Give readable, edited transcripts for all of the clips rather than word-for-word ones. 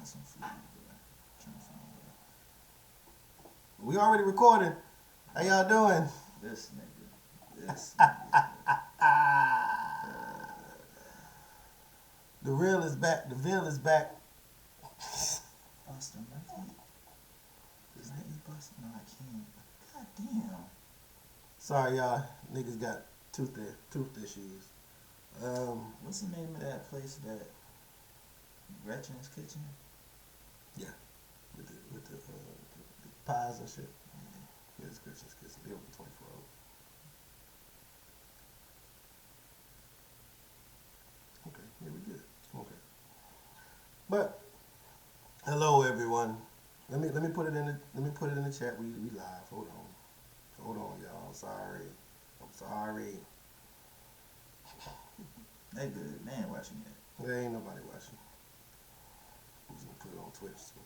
some food, bro. Trying to find what. We already recording. How y'all doing? This nigga. The real is back. The veil is back. Buster Murphy? Is that you, Buster? No, I can't. God damn. Sorry, y'all. Niggas got tooth issues. What's the name of that place that Gretchen's Kitchen? Yeah, with the pies and shit. Yeah, it's Gretchen's Kitchen. They open 24 hours. Okay, yeah, we good. Okay, but hello everyone. Let me put it in the chat. We live. Hold on, y'all. I'm sorry. They good. They ain't watching yet. There ain't nobody watching. I'm just gonna put it on Twitch too.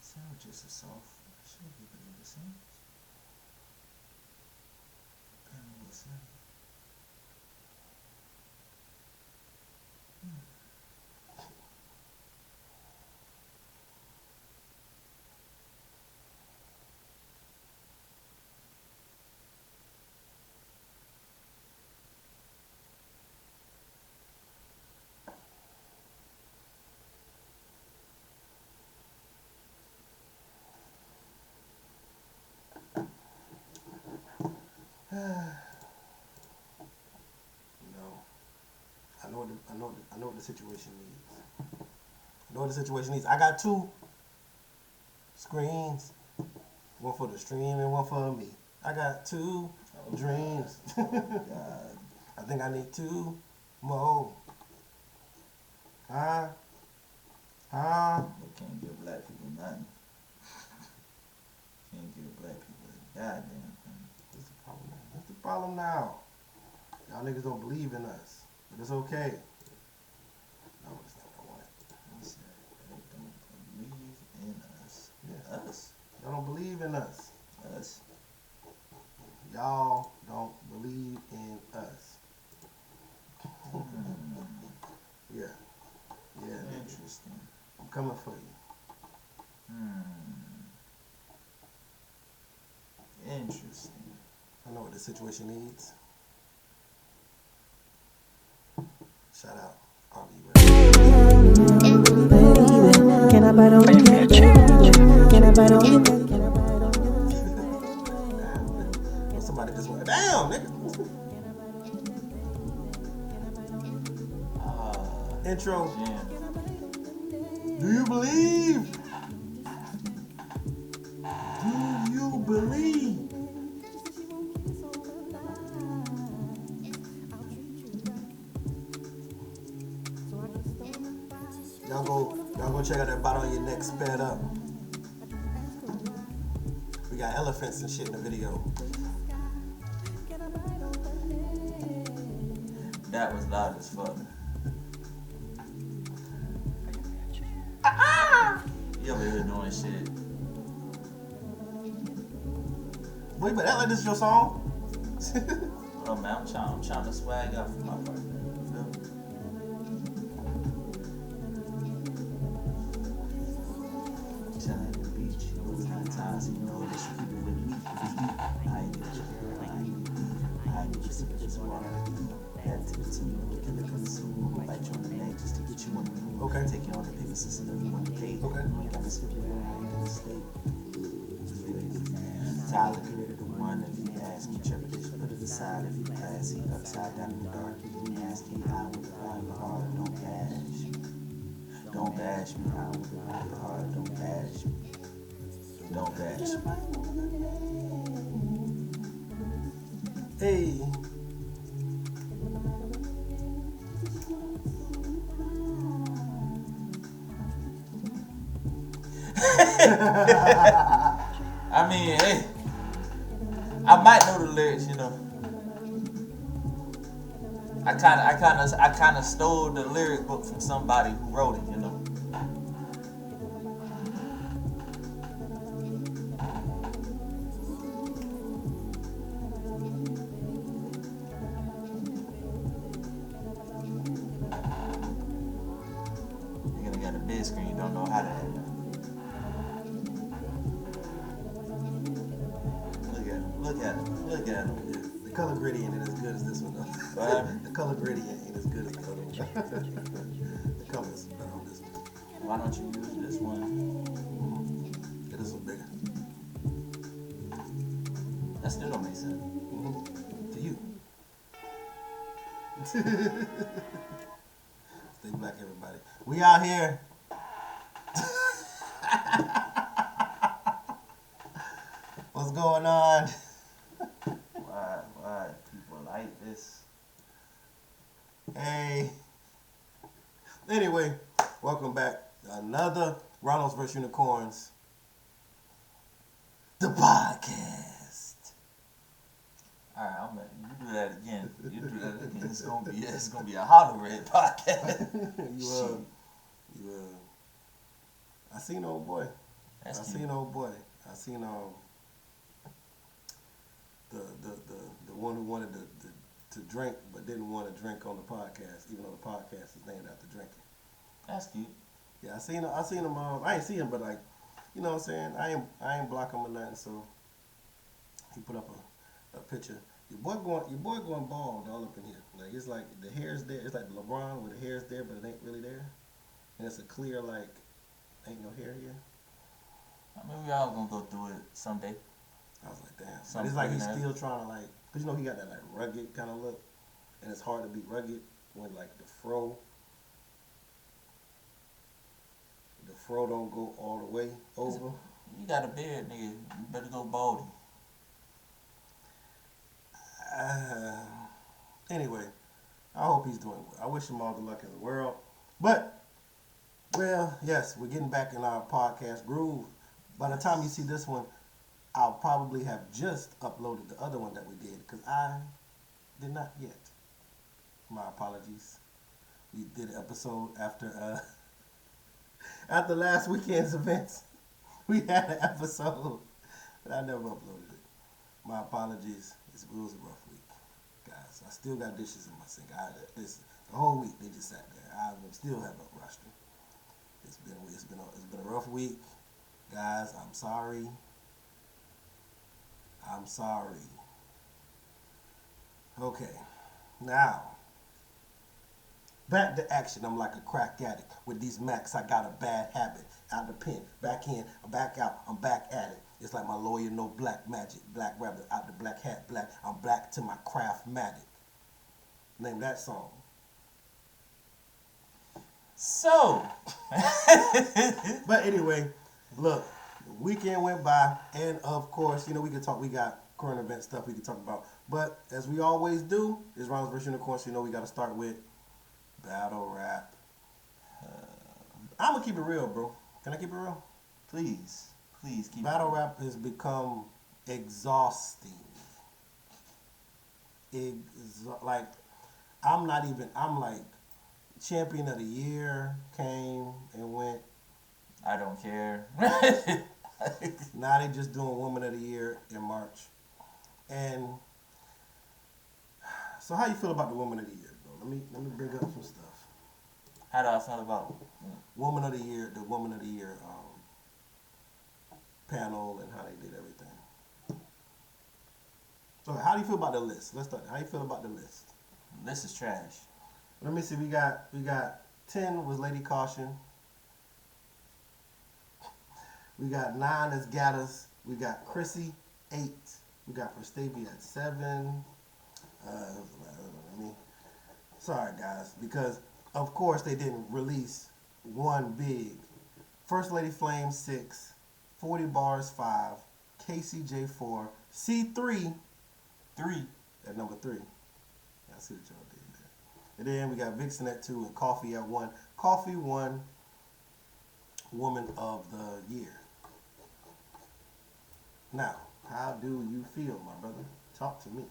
Sandwiches are soft. I should be able to eat a sandwich. Depending on what sandwich. I know what the situation needs. I got two screens, one for the stream and one for me. I got two dreams. God. I think I need two more. Huh? They can't give black people nothing. Can't give black people a goddamn thing. That's the problem now. Y'all niggas don't believe in us. But it's okay. No, it's not what I wanted. He said they don't believe in us. Yeah. Us? Y'all don't believe in us. Us. Y'all don't believe in us. Yeah. Yeah. Interesting. I'm coming for you. Interesting. I know what the situation needs. Shout out RVU. Can I bite on your neck? Can I bite on your neck? Can I bite on your neck? Somebody just went, damn, nigga. Intro. Jam. Do you believe? Do you believe? Y'all go check out that bottle on your neck sped up. We got elephants and shit in the video. That was loud as fuck. You over here doing shit. Wait, but that like this is your song? Oh man, I'm trying to swag out for my partner. You feel me? Chillin' at the beach, times, you know that you keep it with me. I ain't get you, I ain't get you some of this water. That to the team, we can look consume. Bite you on the neck just to get you on the move. Okay. Take you on the paper system if you want to date. Okay. You gotta skip it, I ain't gonna stay. Tyler created the one if you ask me, trepidation, put it aside if you classy. Upside down in the dark, you be nasty. I with the vibe hard, don't bash. Don't bash me, I with the vibe hard, don't bash me. Don't bash me. Hey. I mean, hey, I might know the lyrics, you know. I kind of stole the lyric book from somebody who wrote it, you know. split screen. Don't know how to. Look at him. The color gradient ain't as good as this one though. The color gradient ain't as good as the other one. The color's better on this one. Why don't you use this one? Yeah, this one's bigger. That still don't make sense. To you. Stay black, everybody. We out here. What's going on? Why people like this? Hey. Anyway, welcome back to another Rhinos vs. Unicorns, the podcast. Alright, I'm gonna you do that again. It's gonna be a hollow red podcast. I seen old boy. That's I cute. seen old boy. I seen the one who wanted to drink but didn't want to drink on the podcast, even though the podcast is named after drinking. That's cute. Yeah, I seen him. I ain't seen him, but like, you know what I'm saying? I ain't block him or nothing. So he put up a picture. Your boy going bald all up in here. Like it's like the hair's there. It's like LeBron where the hair's there, but it ain't really there. And it's a clear like ain't no hair here. I mean, we all gonna go through it someday. I was like, damn. But it's like he's still trying to like, cause you know he got that like rugged kind of look, and it's hard to be rugged when like the fro don't go all the way over. You got a beard, nigga. You better go baldy. Anyway, I hope he's doing well. I wish him all the luck in the world. But, well, yes, we're getting back in our podcast groove. By the time you see this one, I'll probably have just uploaded the other one that we did because I did not yet. My apologies. We did an episode after after last weekend's events. We had an episode, but I never uploaded it. My apologies. It was a rough week, guys. I still got dishes in my sink. The whole week they just sat there. I still haven't rushed them. It's been a rough week, guys. I'm sorry. Okay, now back to action. I'm like a crack addict with these Macs. I got a bad habit. Out the pen, back in, I'm back out. I'm back at it. It's like my lawyer, no black magic, black rabbit out the black hat, black. I'm black to my craftmatic. Name that song. So, but anyway, look, the weekend went by, and of course, you know we got current event stuff we can talk about. But as we always do, is Rhinos vs. Unicorns. You know we got to start with battle rap. I'm gonna keep it real, bro. Can I keep it real? please keep Battle rap has become exhausting. I'm like champion of the year came and went. I don't care. Now they just doing woman of the year in March. And so how you feel about the woman of the year, bro? Let me bring up some stuff. How do I feel about Woman of the year, the woman of the year panel and how they did everything. So how do you feel about the list? Let's start. How you feel about the list? this is trash. Let me see. We got 10 was Lady Caution. We got 9 as Gaddis. We got Chrissy 8. We got Verstavia at 7. Sorry guys, because of course they didn't release one big. First Lady Flame 6, 40 Bars 5, KCJ 4, C3 3 at number 3. I see what y'all did there. And then we got Vixen at 2 and Coffee at 1. Coffee won Woman of the Year. Now, how do you feel, my brother? Talk to me.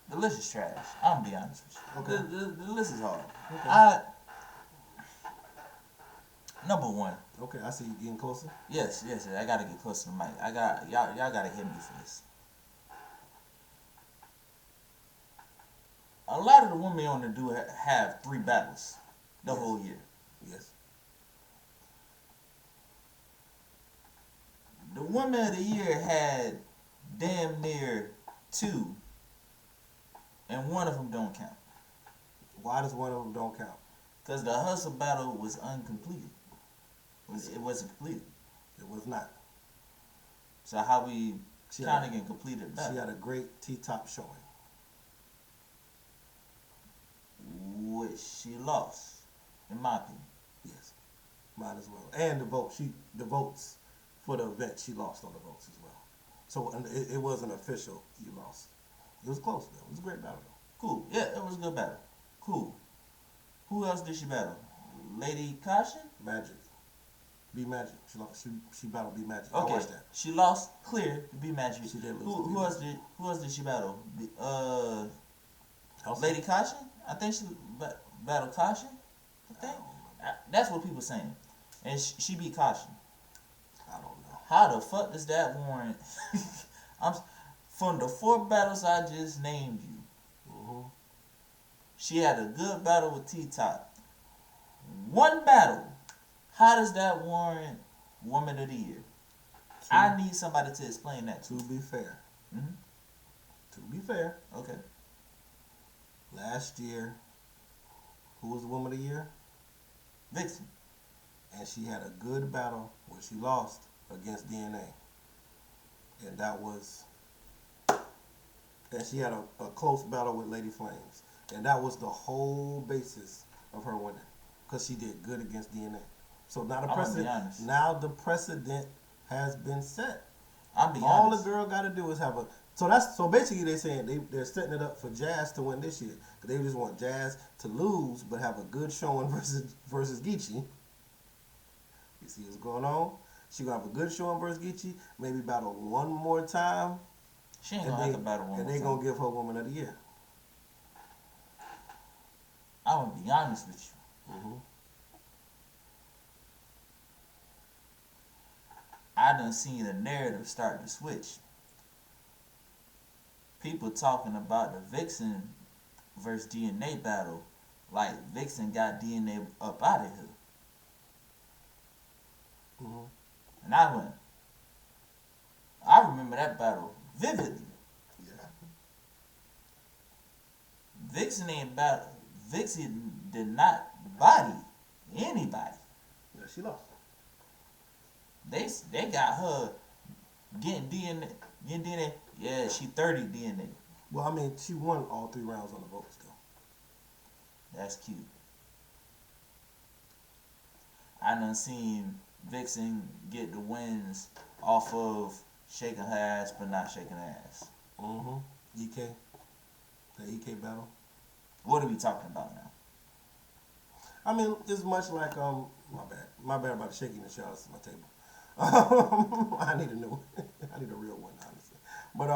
The list is trash. I'm gonna be honest with you. Okay. The list is hard. Okay. Number one. Okay, I see you getting closer. Yes. I gotta get close to the mic. Y'all gotta hit me for this. A lot of the women on there do have 3 battles. the whole year. Yes. The Woman of the Year had damn near 2, and one of them don't count. Why does one of them don't count? Because the hustle battle was uncompleted. It wasn't completed. It was not. So how we counting and completed battle? She had a great T-top showing. Which she lost, in my opinion. Yes, mine as well. And the votes for the event, she lost on the votes as well. So it wasn't official. You lost. It was close though. It was a great battle though. Cool. Yeah, it was a good battle. Cool. Who else did she battle? Lady Caution? Magic. B Magic. She lost. She battled B Magic. Okay. I watched that. She lost clear to B Magic. She did lose. Who else did she battle? Lady Caution? I think she battled Caution. I think that's what people saying, and she beat Caution. I don't know. How the fuck does that warrant? From the 4 battles I just named you. Mm-hmm. She had a good battle with T-Top. 1 battle. How does that warrant Woman of the Year? I need somebody to explain that to To be fair. Mm-hmm. To be fair. Okay. Last year, who was the Woman of the Year? Vixen. And she had a good battle where she lost against DNA. And that was... And she had a close battle with Lady Flames. And that was the whole basis of her winning. Because she did good against DNA. So now the precedent, the precedent has been set. All the girl got to do is have a... So basically they're saying they're setting it up for Jazz to win this year. Because they just want Jazz to lose but have a good showing versus Geechee. You see what's going on? She going to have a good showing versus Geechee. Maybe battle one more time. She ain't going to have to battle one more time. And they going to give her Woman of the Year. I'm going to be honest with you. Mm-hmm. I done seen the narrative start to switch. People talking about the Vixen versus DNA battle like Vixen got DNA up out of here. Mm-hmm. And I remember that battle vividly. Yeah. Vixen did not body anybody. Yeah, she lost. They got her getting DNA. Yeah, she 30 DNA. Well, I mean, she won all 3 rounds on the votes, though. That's cute. I done seen Vixen get the wins off of shaking her ass but not shaking her ass. Mm-hmm. EK. The EK battle. What are we talking about now? I mean, it's much like, my bad about shaking the shots at my table. I need a new one. I need a real one, honestly. But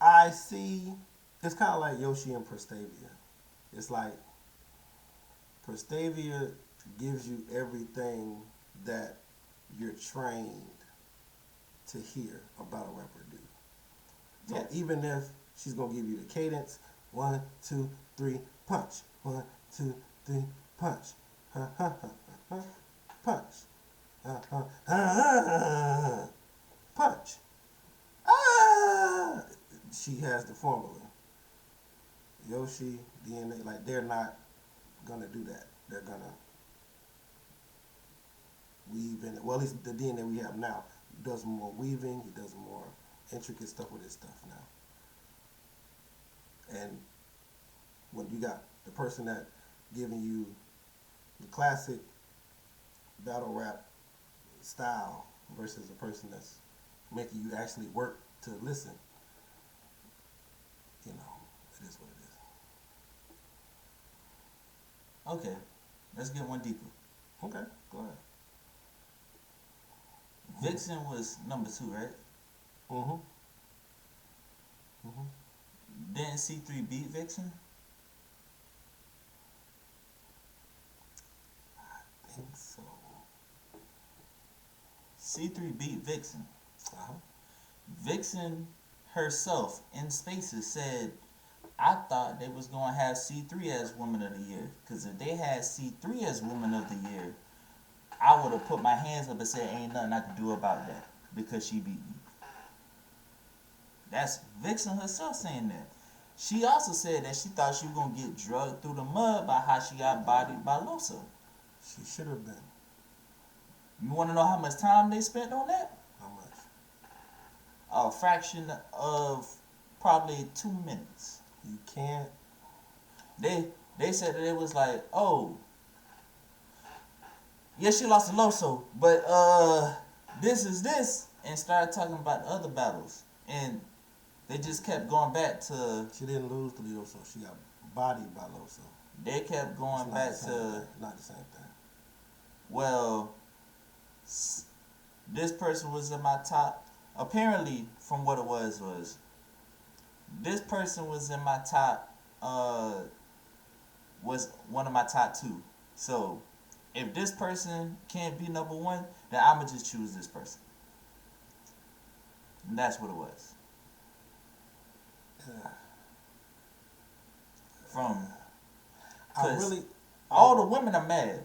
I see, it's kind of like Yoshi and Prestavia. It's like Prestavia gives you everything that you're trained to hear about a rapper do. So yes. Even if she's going to give you the cadence, 1, 2, 3, punch. 1, 2, 3, punch. Punch. Punch. She has the formula. Yoshi, DNA, like they're not gonna do that. They're gonna weave in it. Well, at least the DNA we have now does more weaving. He does more intricate stuff with his stuff now. And when you got the person that giving you the classic battle rap style versus a person that's making you actually work to listen, you know, it is what it is. Okay, let's get one deeper. Okay, go ahead. Vixen was number 2, right? Mm-hmm. Mm-hmm. Didn't C3 beat Vixen? I think so. C3 beat Vixen. Uh-huh. Vixen herself in Spaces said, I thought they was gonna have C3 as Woman of the Year. Cause if they had C3 as Woman of the Year, I would have put my hands up and said, "Ain't nothing I can do about that because she beat me." That's Vixen herself saying that. She also said that she thought she was gonna get drugged through the mud by how she got bodied by Loso. She should have been. You want to know how much time they spent on that? How much? A fraction of probably 2 minutes. You can't. They said that it was like, oh, yeah, she lost to Loso, but this is this, and started talking about the other battles, and they just kept going back to. She didn't lose to Loso. She got bodied by Loso. They kept going back to. Not the same thing. Well, this person was in my top. Apparently, from what it was this person was in my top. Was one of my top 2. So, if this person can't be number 1, then I'ma just choose this person. And that's what it was. All the women are mad.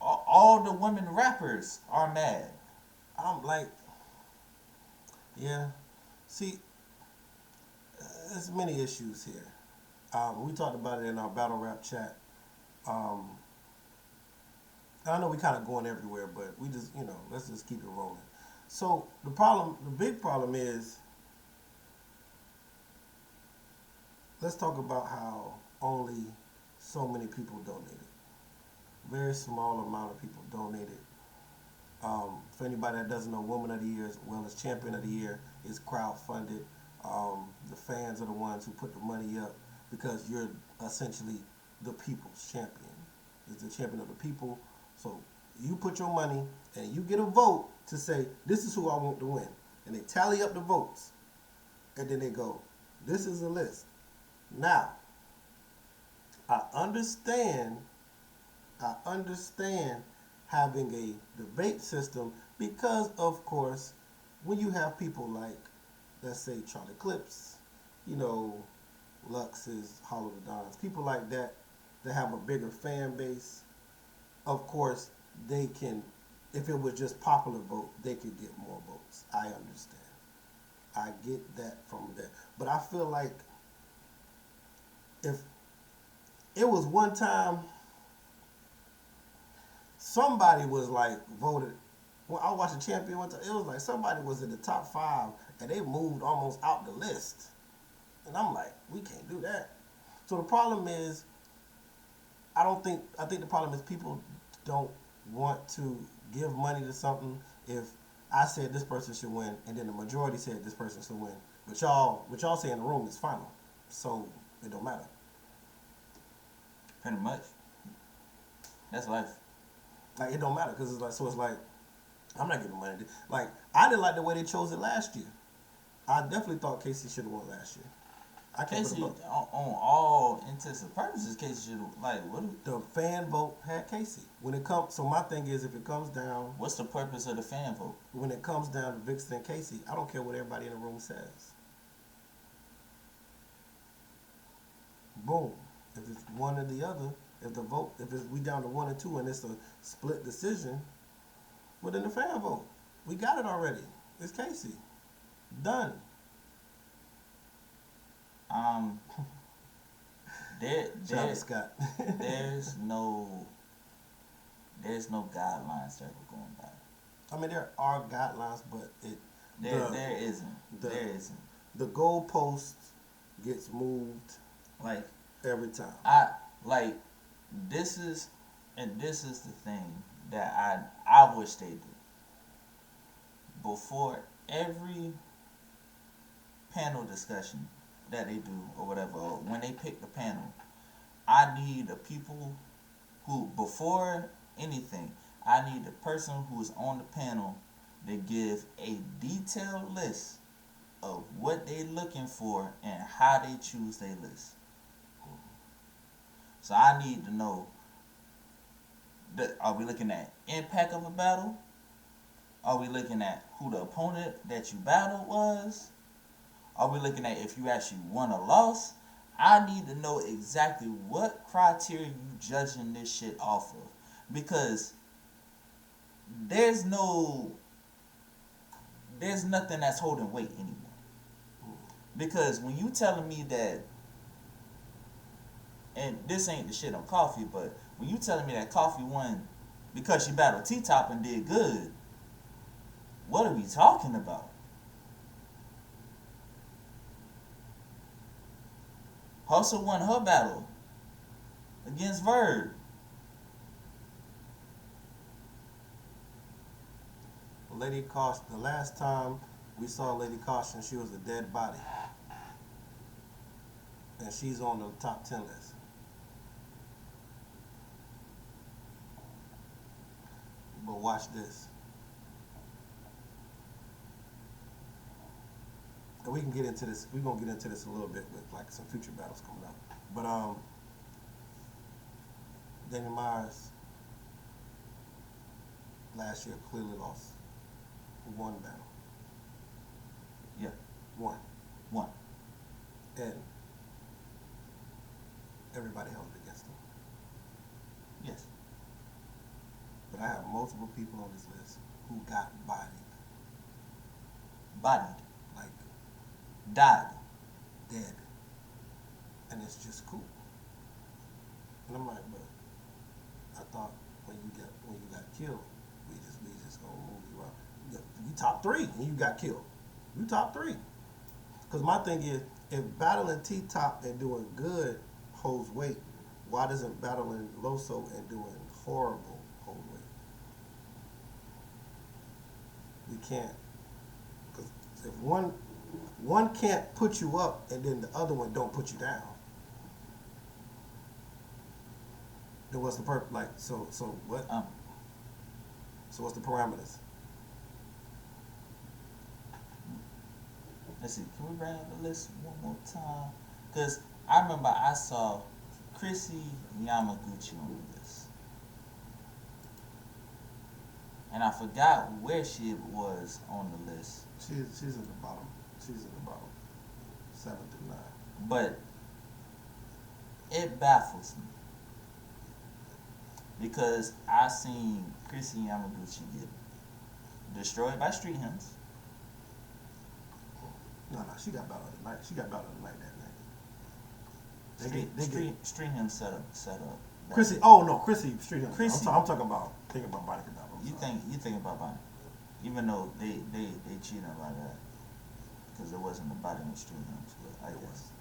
All the women rappers are mad. I'm like, yeah. See, there's many issues here. We talked about it in our battle rap chat. I know we kind of going everywhere, but we just, let's just keep it rolling. So the big problem is, let's talk about how only so many people donated. Very small amount of people donated. For anybody that doesn't know, Woman of the Year as well as Champion of the Year is crowdfunded. The fans are the ones who put the money up because you're essentially the people's champion. It's the champion of the people. So you put your money and you get a vote to say, this is who I want to win. And they tally up the votes. And then they go, this is the list. Now, I understand having a debate system because, of course, when you have people like, let's say, Charlie Clips, Lux's, Hollow the Dons, people like that have a bigger fan base, of course, they can, if it was just popular vote, they could get more votes. I understand. I get that from there. But I feel like if it was one time somebody was like voted, when I watched the Champion one time, it was like somebody was in the top 5 and they moved almost out the list. And I'm like, we can't do that. So the problem is, I think the problem is people don't want to give money to something if I said this person should win and then the majority said this person should win. But what y'all say in the room is final. So it don't matter. Pretty much. That's life. Like, it don't matter because it's like, I'm not giving money. Like, I didn't like the way they chose it last year. I definitely thought Casey should have won last year. Casey, on all intents and purposes, Casey should have, the fan vote had Casey. So my thing is, if it comes down... What's the purpose of the fan vote? When it comes down to Vixen and Casey, I don't care what everybody in the room says. Boom. If it's one or the other, if we down to 1 or 2 and it's a split decision, well, then the fan vote. We got it already. It's Casey. Done. Scott. there's no guidelines that we're going by. I mean, there are guidelines, but there isn't. The goalpost gets moved like every time. This is the thing that I wish they do. Before every panel discussion that they do or whatever, or when they pick the panel, I need the people who, before anything, I need the person who is on the panel to give a detailed list of what they're looking for and how they choose their list. So I need to know, are we looking at impact of a battle? Are we looking at who the opponent that you battled was? Are we looking at if you actually won or lost? I need to know exactly what criteria you judging this shit off of, because there's nothing that's holding weight anymore. Because when you telling me that, and this ain't the shit on Coffee, but when you telling me that Coffee won because she battled T-Top and did good, what are we talking about? Hustle won her battle against Verb. Lady Caution, the last time we saw Lady Caution, she was a dead body. And she's on the top 10 list. But watch this. And we can get into this. We're gonna get into this a little bit with like some future battles coming up. But Danny Myers last year clearly lost one battle. Yeah. One. And everybody held it against him. Yes. But I have multiple people on this list who got bodied. Like Died. Dead. And it's just cool. And I'm like, but I thought when you got killed, we just gonna move you up. You top 3 and you got killed. You top 3. Because my thing is, if battling T-Top and doing good holds weight, why doesn't battling Loso and doing horrible hold weight? We can't. Because if one can't put you up and then the other one don't put you down, then what's the purpose? Like, so what? So what's the parameters? Let's see. Can we bring up the list one more time? Because I remember I saw Chrissy Yamaguchi on the list, and I forgot where she was on the list. She's at the bottom. She's at the bottom. 7 through 9. But it baffles me because I seen Chrissy Yamaguchi get destroyed by Street Hymns. No, she got battle of the night. She got battle of the night that night. Street Hymns set up. Chrissy. Oh no, Chrissy Street Hymns. Chrissy. I'm talking about Monica battle. You think about Bonnie, even though they cheated like that because there wasn't a body in Street Hymns, but I guess.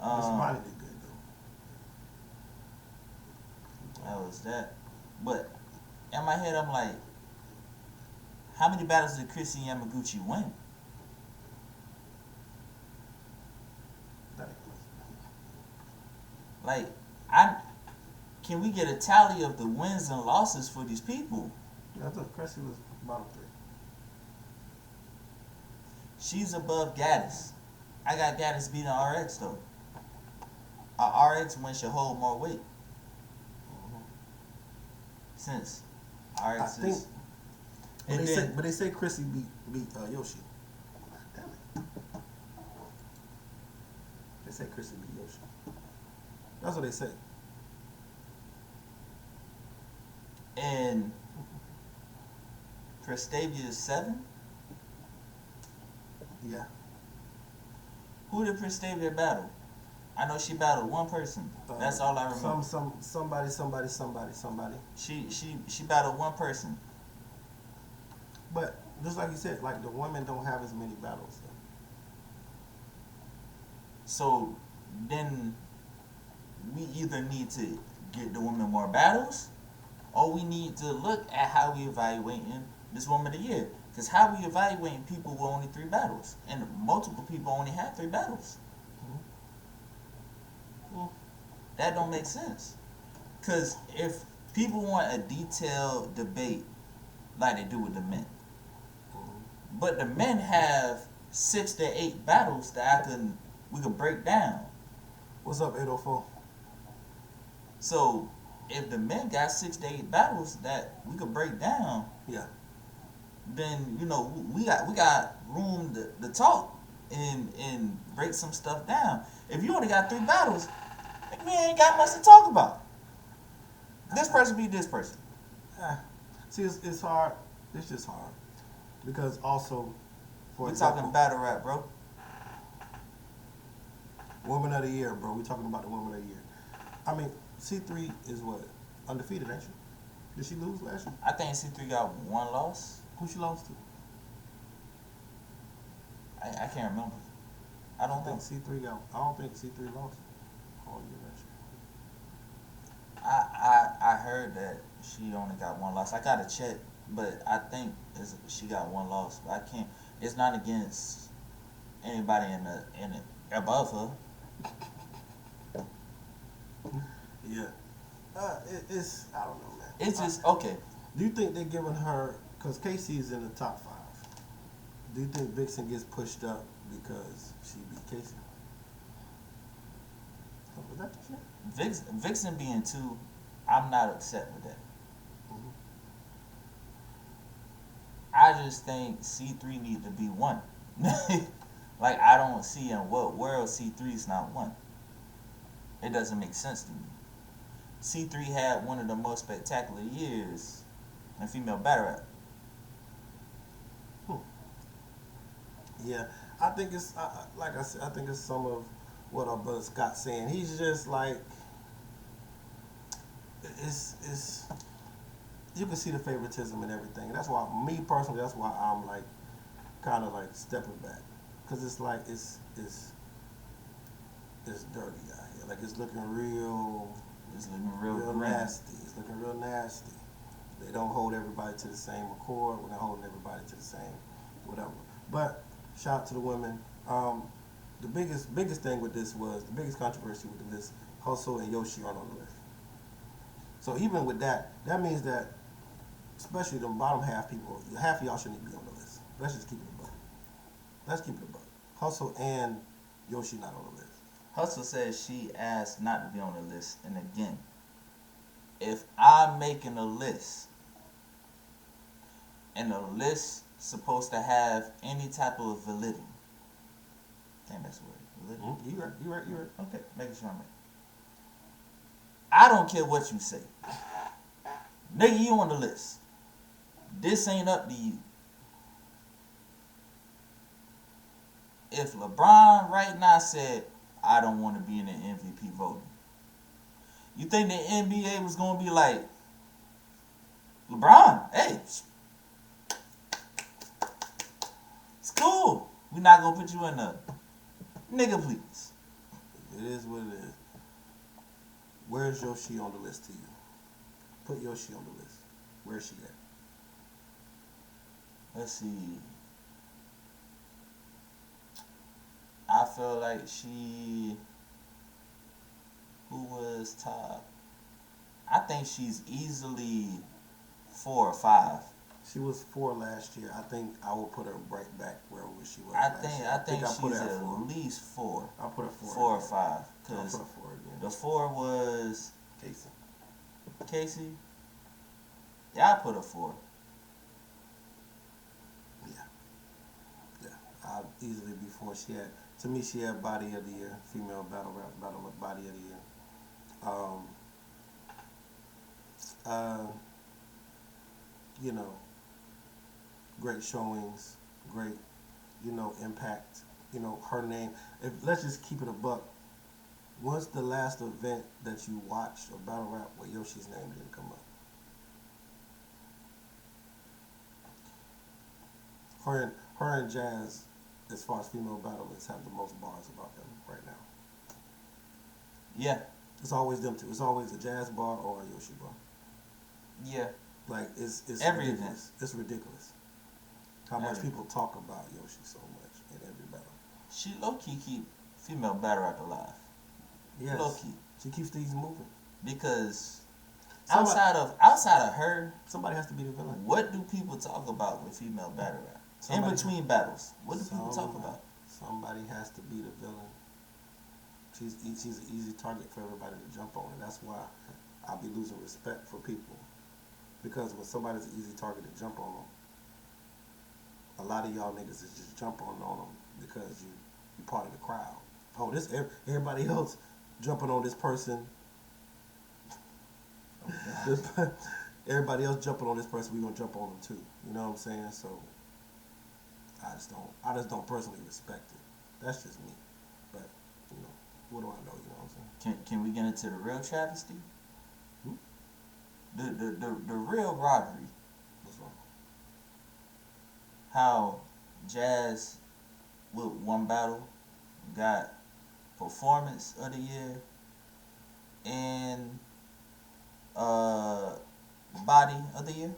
Bonnie did good though. That was that. But in my head, I'm like, how many battles did Chrissy Yamaguchi win? Like, can we get a tally of the wins and losses for these people? Yeah, I thought Chrissy was bottom 3. She's above Gaddis. I got Gaddis beating RX though. RX win should hold more weight. Since RX I think, is. but they say Chrissy beat Yoshi. Damn it. They say Chrissy beat Yoshi. That's what they say. And Prestavia is 7? Yeah. Who did Prestavia battle? I know she battled one person. That's all I remember. Somebody. She battled one person. But just like you said, like the women don't have as many battles. So then we either need to get the women more battles, or we need to look at how we evaluating this woman of the year. Because how we evaluating people with only 3 battles, and multiple people only have 3 battles. Well, that don't make sense. Because if people want a detailed debate like they do with the men, but the men have 6 to 8 battles that we could break down. What's up, 804? So if the men got 6 to 8 battles that we could break down, yeah, then we got room to talk. and break some stuff down. If you only got 3 battles, we ain't got much to talk about. This person beat this person. See, it's hard. It's just hard because also, for We example, talking battle rap, bro. Woman of the Year, bro. We talking about the Woman of the Year. I mean, C3 is what, undefeated, ain't she? Did she lose last year? I think C3 got 1 loss. Who she lost to? I can't remember. I don't think. I don't think C3 lost all year last year. I heard that she only got 1 loss. I gotta check, but I think she got 1 loss. But I can't. It's not against anybody in the above her. Yeah. It's I don't know, man. It's just okay. Do you think they're giving her, because Casey's in the top 5? Do you think Vixen gets pushed up because she beat Casey? Oh, was that the shit? Vixen being 2, I'm not upset with that. Mm-hmm. I just think C3 need to be 1. Like, I don't see in what world C3 is not 1. It doesn't make sense to me. C3 had one of the most spectacular years in female battle rap. Yeah, I think it's like I said. I think it's some of what our brother Scott's saying. He's just like it's. You can see the favoritism and everything. And that's why me personally. That's why I'm like kind of like stepping back, because it's like it's dirty out here. Like it's looking real. It's looking real nasty. It's looking real nasty. They don't hold everybody to the same accord. We're not holding everybody to the same whatever. But shout out to the women. The biggest thing with this was, the biggest controversy with this, Hustle and Yoshi aren't on the list. So even with that means that, especially the bottom half people, half of y'all shouldn't even be on the list. Let's just keep it a buck. Let's keep it a buck. Hustle and Yoshi not on the list. Hustle says she asked not to be on the list. And again, if I'm making a list, and the list supposed to have any type of validity. Damn, that's weird. Validity? You right. Okay, making sure I'm right. I don't care what you say. Nigga, you on the list. This ain't up to you. If LeBron right now said, I don't want to be in the MVP voting, you think the NBA was going to be like, LeBron, hey, it's cool. We're not going to put you in the... Nigga, please. It is what it is. Where's Yoshi on the list to you? Put Yoshi on the list. Where's she at? Let's see. I feel like she... Who was top? I think she's easily 4 or 5. She was 4 last year. I think I will put her right back where she was. I think she's at least 4. I'll put her 4. 4 or 5. I'll Because put her 4 again. the 4 was Casey. Yeah, I put her 4. Yeah. I'll easily be 4. To me, she had Body of the Year, female battle Body of the Year. Great showings, great, impact. Her name. Let's just keep it a buck. What's the last event that you watched of battle rap where Yoshi's name didn't come up? Her and Jazz, as far as female battlers, have the most bars about them right now. Yeah. It's always them two. It's always a Jazz bar or a Yoshi bar. Yeah. Like it's every ridiculous. event. It's ridiculous how much people talk about Yoshi so much in every battle. She low-key keep female battle rap alive. Yes. Low-key. She keeps things moving. Because Somebody- outside of her, somebody has to be the villain. what do people talk about with female battle rap? In between battles, what do people talk about? Somebody has to be the villain. She's an easy target for everybody to jump on, and that's why I'll be losing respect for people. Because when somebody's an easy target to jump on them, a lot of y'all niggas is just jump on them because part of the crowd. Oh, this everybody else jumping on this person. Everybody else jumping on this person, we gonna jump on them too. You know what I'm saying? So I just don't personally respect it. That's just me. But what do I know? You know what I'm saying? Can we get into the real travesty? Hmm? The real robbery. What's wrong? How Jazz with one battle got performance of the year and body of the year.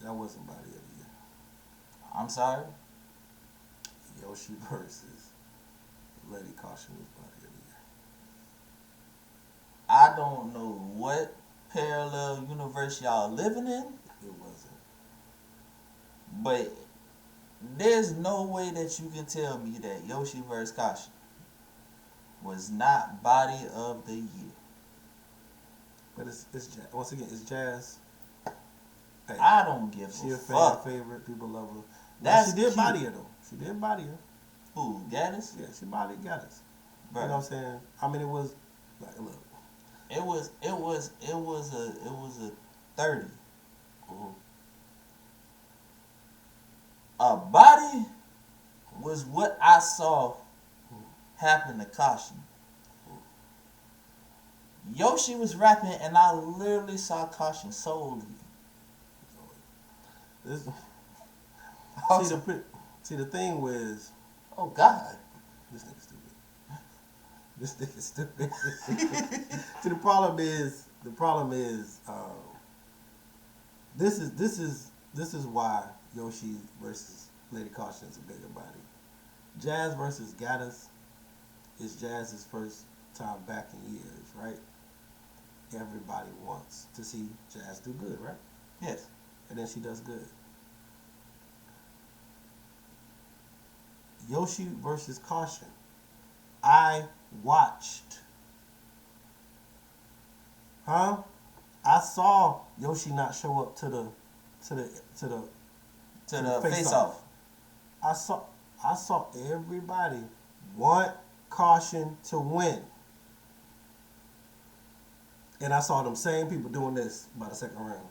That wasn't body of the year. I'm sorry. Yoshi versus Lady Caution was body of the year. I don't know what parallel universe y'all living in, It wasn't. but there's no way that you can tell me that Yoshi vs. Caution was not body of the year. But it's Jazz. Once again, it's Jazz. Hey, I don't give she a a fan fuck. favorite. People love her. That's She did cute. body her though. She did body her. Who, Gaddis? Yeah, she body got us. Bruh. You know what I'm saying? I mean, it was like, look. It was a 30. Mhm. A body was what I saw happen to Caution. Yoshi was rapping and I literally saw Caution soul leave. See the thing was, Oh God. this nigga stupid. This nigga stupid. See, the problem is, this is why Yoshi versus Lady Caution is a bigger body. Jazz versus Gaddis is Jazz's first time back in years, right? Everybody wants to see Jazz do good, right? Yes. And then she does good. Yoshi versus Caution. I watched. I saw Yoshi not show up to the face off. I saw everybody want Caution to win. And I saw them same people doing this by the second round.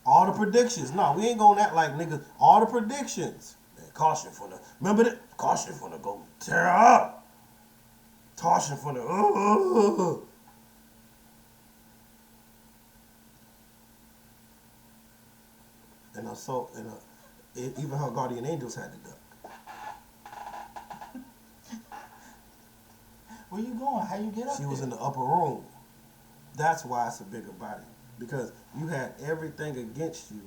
All the predictions. No, we ain't gonna act like niggas. All the predictions. Man, Caution for the. Remember that? Caution for the go tear up. Caution for the. And I saw, even her guardian angels had to duck. Where you going? How you get up She was there? in the upper room. That's why it's a bigger body. Because you had everything against you,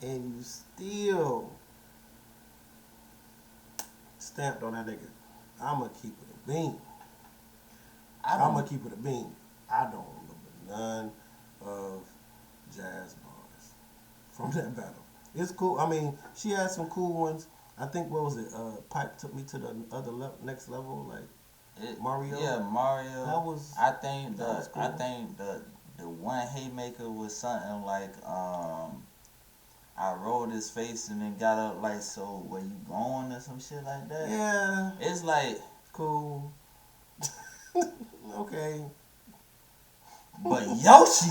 and you still stamped on that nigga. I'ma keep it a beam. I'ma keep it a beam. I don't remember none of Jazz bars from that battle. It's cool. I mean, she had some cool ones. I think, what was it? Pipe took me to the other next level, like Mario. Yeah, Mario. That was. I think that was cool. I think the one haymaker was something like I rolled his face and then got up like, so where you going or some shit like that. Yeah. It's like Cool. Okay. But Yoshi,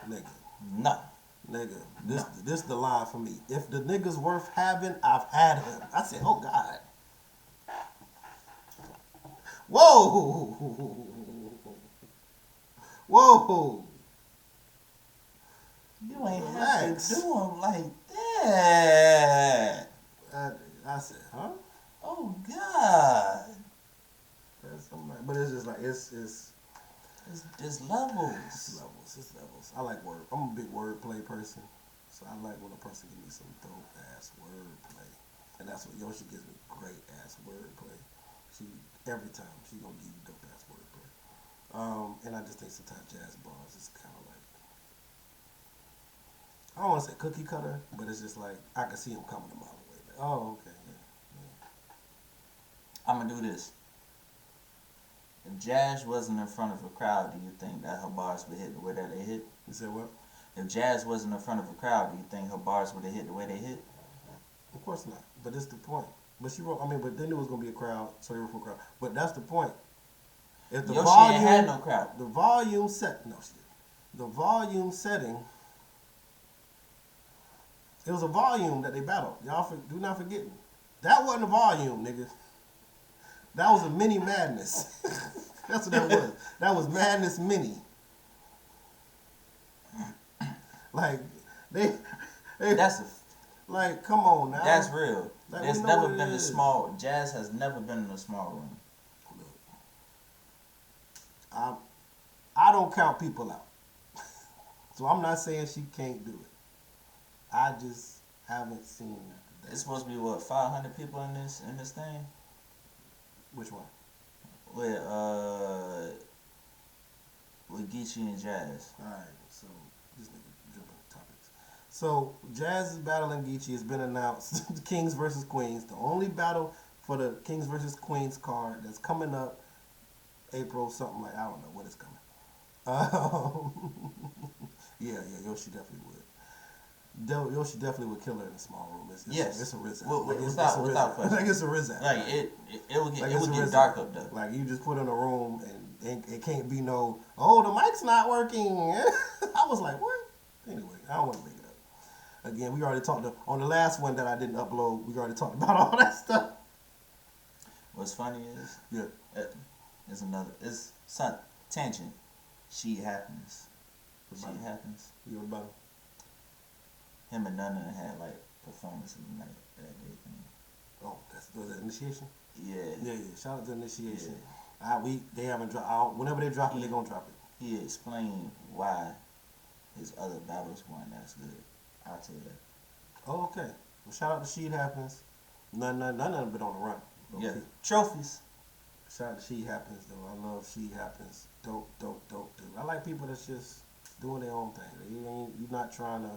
Nigga. no. Nigga. This the line for me. If the nigga's worth having, I've had him. I said, oh God. Whoa. Whoa. You ain't Relax. have to do him like that. I said, huh? Oh God. But it's just like it's It's levels. It's levels. I like word. I'm a big wordplay person, so I like when a person gives me some dope ass wordplay, and that's what Yoshi gives me, great ass wordplay. Every time she gonna give you dope ass wordplay, and I just think sometimes Jazz bars is kind of like, I don't want to say cookie cutter, but it's just like I can see him coming a mile away. Like, oh, okay, yeah. I'm gonna do this. If Jazz wasn't in front of a crowd, do you think that her bars would hit the way that they hit? You said what? If Jazz wasn't in front of a crowd, do you think her bars would have hit the way they hit? Of course not. But that's the point. But she wrote. I mean, but they knew it was gonna be a crowd, so they wrote for a crowd. But that's the point. If the Yoshi ain't had no crowd. The volume set. No, she didn't. The volume setting. It was a volume that they battled. Y'all do not forget. That wasn't a volume, nigga. That was a mini madness. That's what that was. That was madness mini. Like they That's a like, come on now. That's real. Like, There's we know never what it been a is. small. Jazz has never been in a small room. I don't count people out. So I'm not saying she can't do it. I just haven't seen that. It's supposed to be what, 500 people in this thing? Which one? With Geechee and Jazz. Alright, so this nigga jumping topics. So Jazz is battling Geechee has been announced. Kings versus Queens. The only battle for the Kings versus Queens card that's coming up April something like, I don't know when it's coming. Yeah, Yoshi definitely would. Yoshi definitely would kill her in a small room. It's a risk. Without question. Like it's a risk. Like it would get Like, it it's would a get risk. dark up there. Like you just put in a room and it can't be no, oh, the mic's not working. I was like, what? Anyway, I don't want to make it up. Again, we already talked on the last one that I didn't upload. We already talked about all that stuff. What's funny is Yeah. it's some tangent. She happens. She About it? happens. You know about it? Him and Nana had like performance of the night that day thing. Oh, was that initiation? Yeah. Yeah. Shout out to initiation. They haven't dropped. Whenever they drop it, they gonna drop it. He explained why his other battles weren't as good. I'll tell you that. Oh, okay. Well, shout out to She Happens. None of them been on the run. Okay. Yeah. Trophies. Shout out to She Happens though. I love She Happens. Dope dude. I like people that's just doing their own thing. You're not trying to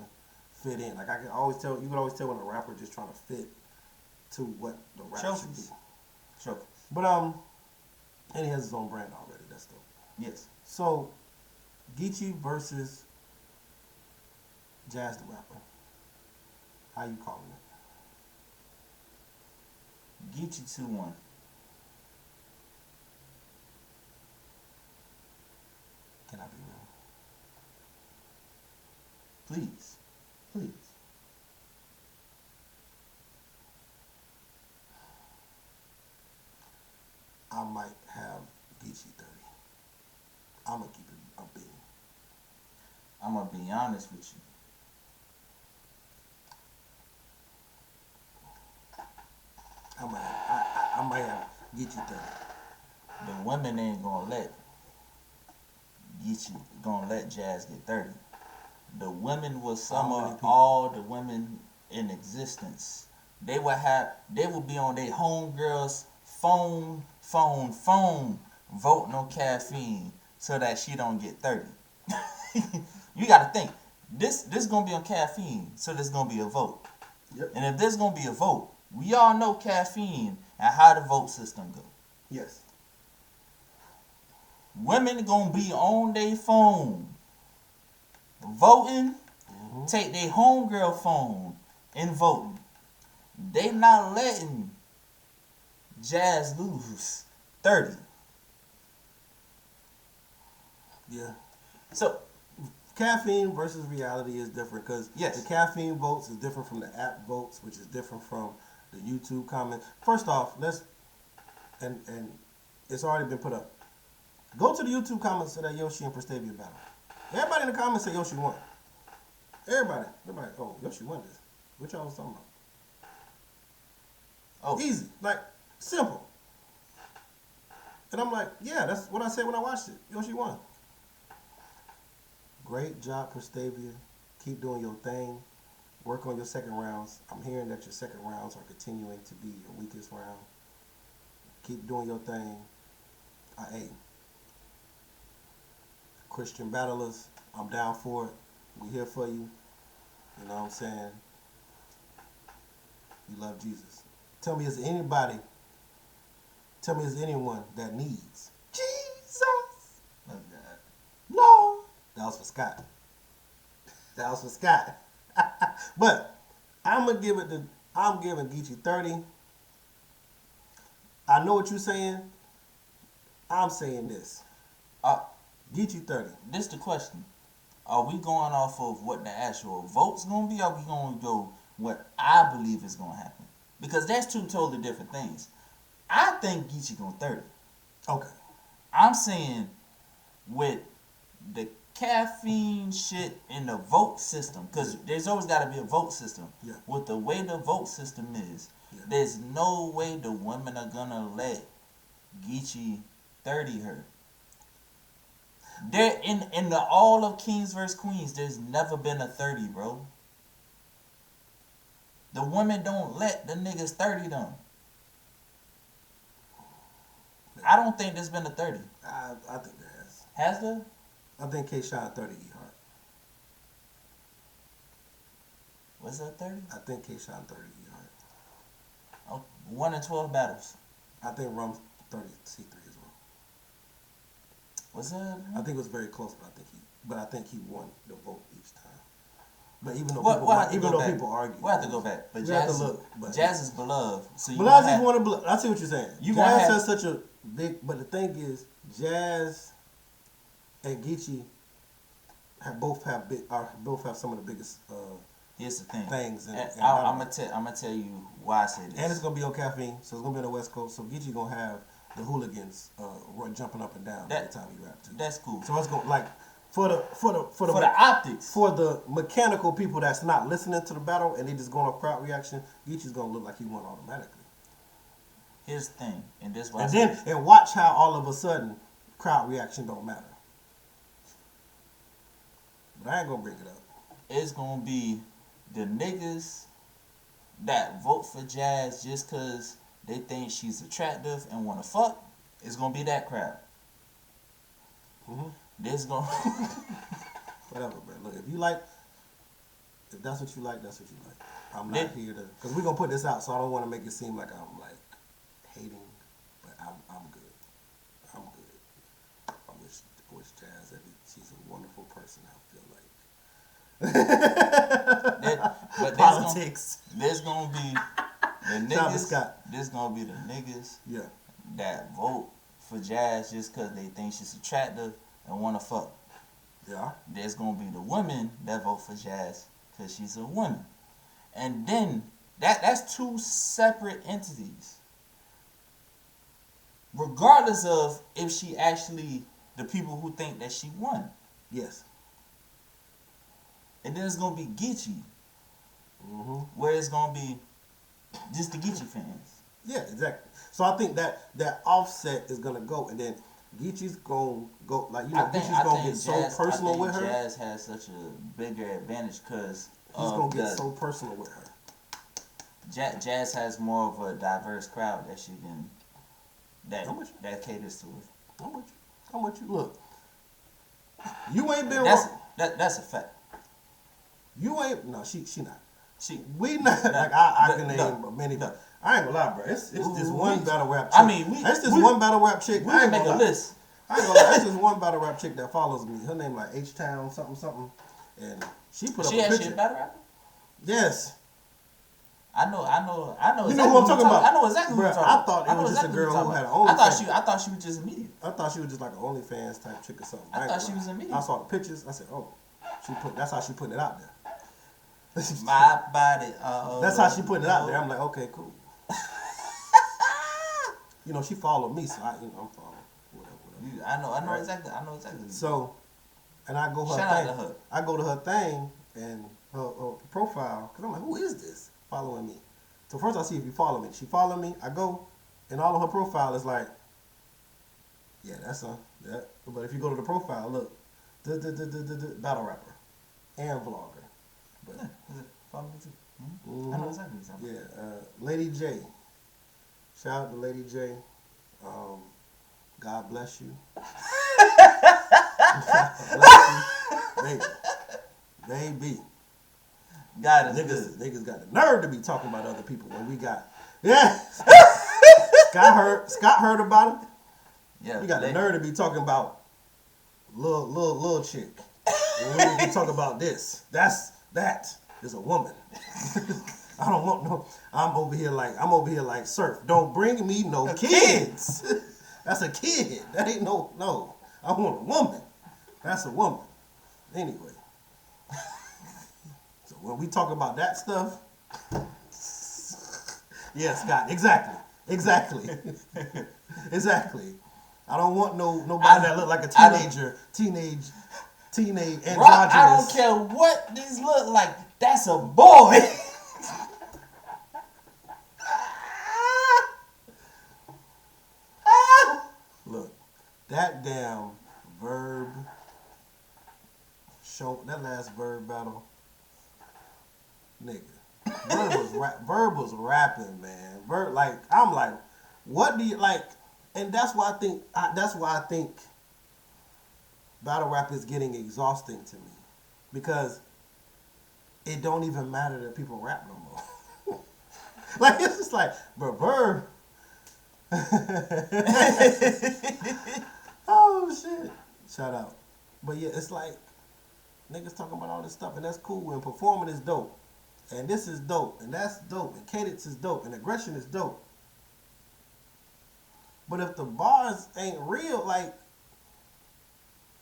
fit in. Like you can always tell when a rapper just trying to fit to what the rap should be. Trophies. Trophies. But and he has his own brand already. That's dope. Yes. So Geechee versus Jazz the Rapper. How you calling it? Geechee 2-1. Can I be real? Please. Please. I might have Geechee 30. I'm gonna keep it a bean. I'm going to be honest with you. I might have Geechee 30. The women ain't going to let Jazz get 30. The women will sum How many up people? all the women in existence. They would be on their homegirl's phone, voting on caffeine so that she don't get 30. You got to think, this going to be on caffeine, so there's going to be a vote. Yep. And if there's going to be a vote, we all know caffeine and how the vote system go. Yes. Women going to be on their phone voting, take their homegirl phone and voting. They not letting Jazz lose 30. Yeah. So, Caffeine versus reality is different because Yes. the caffeine votes is different from the app votes, which is different from the YouTube comments. First off, and it's already been put up. Go to the YouTube comments of that Yoshi and Prestavia battle. Everybody in the comments say Yoshi won. Everybody, oh, Yoshi won this. What y'all was talking about? oh, Easy, like simple. And I'm like, yeah, that's what I said when I watched it. Yoshi won. Great job, Prestavia. Keep doing your thing. Work on your second rounds. I'm hearing that your second rounds are continuing to be your weakest round. Keep doing your thing. Hey, Christian battlers, I'm down for it. We here for you. You know what I'm saying? You love Jesus. Tell me, is there anyone that needs Jesus? look at that. No. That was for Scott. But I'm going to give it to I'm giving Geechee 30. I know what you're saying. I'm saying this. Geechee 30. This the question. Are we going off of what the actual vote's going to be, or are we going to go what I believe is going to happen? Because that's two totally different things. I think Geechee going 30. Okay. I'm saying with the caffeine shit in the vote system, because there's always got to be a vote system. Yeah. With the way the vote system is, there's no way the women are going to let Geechee 30 her. There in the all of Kings vs. Queens, there's never been a 30, bro. The women don't let the niggas 30 them. I don't think there's been a 30. I think there has. Has there? I think K-Shine 30 E Hart. Was that 30? I think K-Shine 30 E Hart. Oh, 1 in 12 battles. I think Rum 30 C3 as well. Was that? I think it was very close, but I think he won the vote each time. But even though people argue, we'll have to go back. But Jazz is beloved. So Jazz is one of beloved. I see what you're saying. Jazz has such a big, but the thing is, Jazz and Geechee both have some of the biggest. Here's the thing. Things. I'm gonna tell you why I say this. And it's gonna be on caffeine, so it's gonna be on the West Coast. So Geechee gonna have the hooligans jumping up and down every time he rap too. That's cool. So it's gonna like for the optics, for the mechanical people that's not listening to the battle and they just going off crowd reaction, Geechee's gonna look like he won automatically. Here's the thing, and this and watch how all of a sudden crowd reaction don't matter. But I ain't gonna bring it up. It's gonna be the niggas that vote for Jazz just cause they think she's attractive and wanna fuck. It's gonna be that crowd. Mm-hmm. There's gonna whatever, man. Look, if that's what you like, that's what you like. I'm not here to, because we're gonna put this out, so I don't want to make it seem like I'm like hating, but I'm good. I'm good. I wish Jazz, she's a wonderful person. I feel like. But politics. There's gonna be the niggas. There's gonna be the niggas. Yeah. That vote for Jazz just cause they think she's attractive and wanna fuck. Yeah. There's gonna be the women that vote for Jazz cause she's a woman. And then that's two separate entities. Regardless of if she actually the people who think that she won. Yes. And then it's gonna be Geechee. Mm-hmm. Where it's gonna be just the Geechee fans. Yeah, exactly. So I think that offset is gonna go, and then Geechee's gonna go Geechee's gonna get so personal with her. Jazz has such a bigger advantage because he's gonna get so personal with her. Jazz has more of a diverse crowd that she can that caters to her. I'm with you. Look, you ain't been wrong. That's a fact. You ain't she not. We not like I can name many. No. I ain't gonna lie, bro. It's this one battle rap chick. I mean, it's this one battle rap chick. We can make a list. I ain't gonna lie. It's this one battle rap chick that follows me. Her name like H-Town something, and she put up a picture. She a battle rapper? Yes. I know. You know who I'm talking about? I know exactly who you're talking about. I thought it was just a girl who had an OnlyFans. I thought she was just a medium. I thought she was just like an OnlyFans type chick or something. I thought she was a medium. I saw the pictures. I said, oh, that's how she putting it out there. My body. That's how she putting it out there. I'm like, okay, cool. She followed me, so I'm following. Whatever. I know right? exactly. I know exactly. So, and I go her Shout thing. out to her. I go to her thing and her profile, because I'm like, who is this following me? So first I see if you follow me. She followed me. I go, and all of her profile is like, yeah, that's her. Yeah. But if you go to the profile, look, battle rapper and vlogger. But Follow me too. Mm-hmm. I know exactly what you're talking about. Yeah, Lady J. Shout out to Lady J. God bless you. God bless you. Baby. God is niggas got the nerve to be talking about other people when we got Scott heard about it. Yeah. We got the nerve to be talking about little chick. And we can talk about this. That is a woman. I don't want no. I'm over here like Surf. Don't bring me no kids. That's a kid. That ain't no. I want a woman. That's a woman. Anyway. So when we talk about that stuff, yeah, Scott. Exactly. I don't want nobody that look like a teenage androgynous. I don't care what these look like. That's a boy. Look, that damn verb show, that last verb battle, nigga. Verb was rapping, man. I'm like, what do you like? And that's why I think battle rap is getting exhausting to me, because it don't even matter that people rap no more. Like, it's just like, but verb. Oh shit! Shout out. But yeah, it's like niggas talking about all this stuff, and that's cool. And performing is dope, and this is dope, and that's dope, and cadence is dope, and aggression is dope. But if the bars ain't real, like,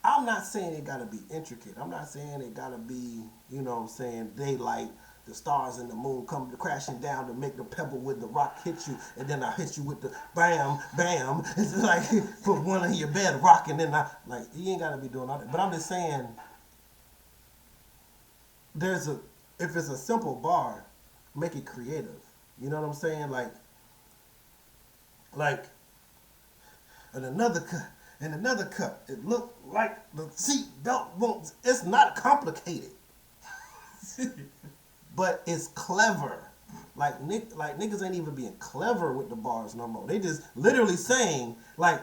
I'm not saying it gotta be intricate. I'm not saying it gotta be, you know what I'm saying, daylight, the stars and the moon come crashing down to make the pebble with the rock hit you, and then I hit you with the bam, bam. It's like, put one in your bed, rock, and then you ain't gotta be doing all that. But I'm just saying, if it's a simple bar, make it creative. You know what I'm saying? Like, in another cup, it looked like the seat belt won't. It's not complicated, but it's clever. Like niggas ain't even being clever with the bars no more. They just literally saying, like,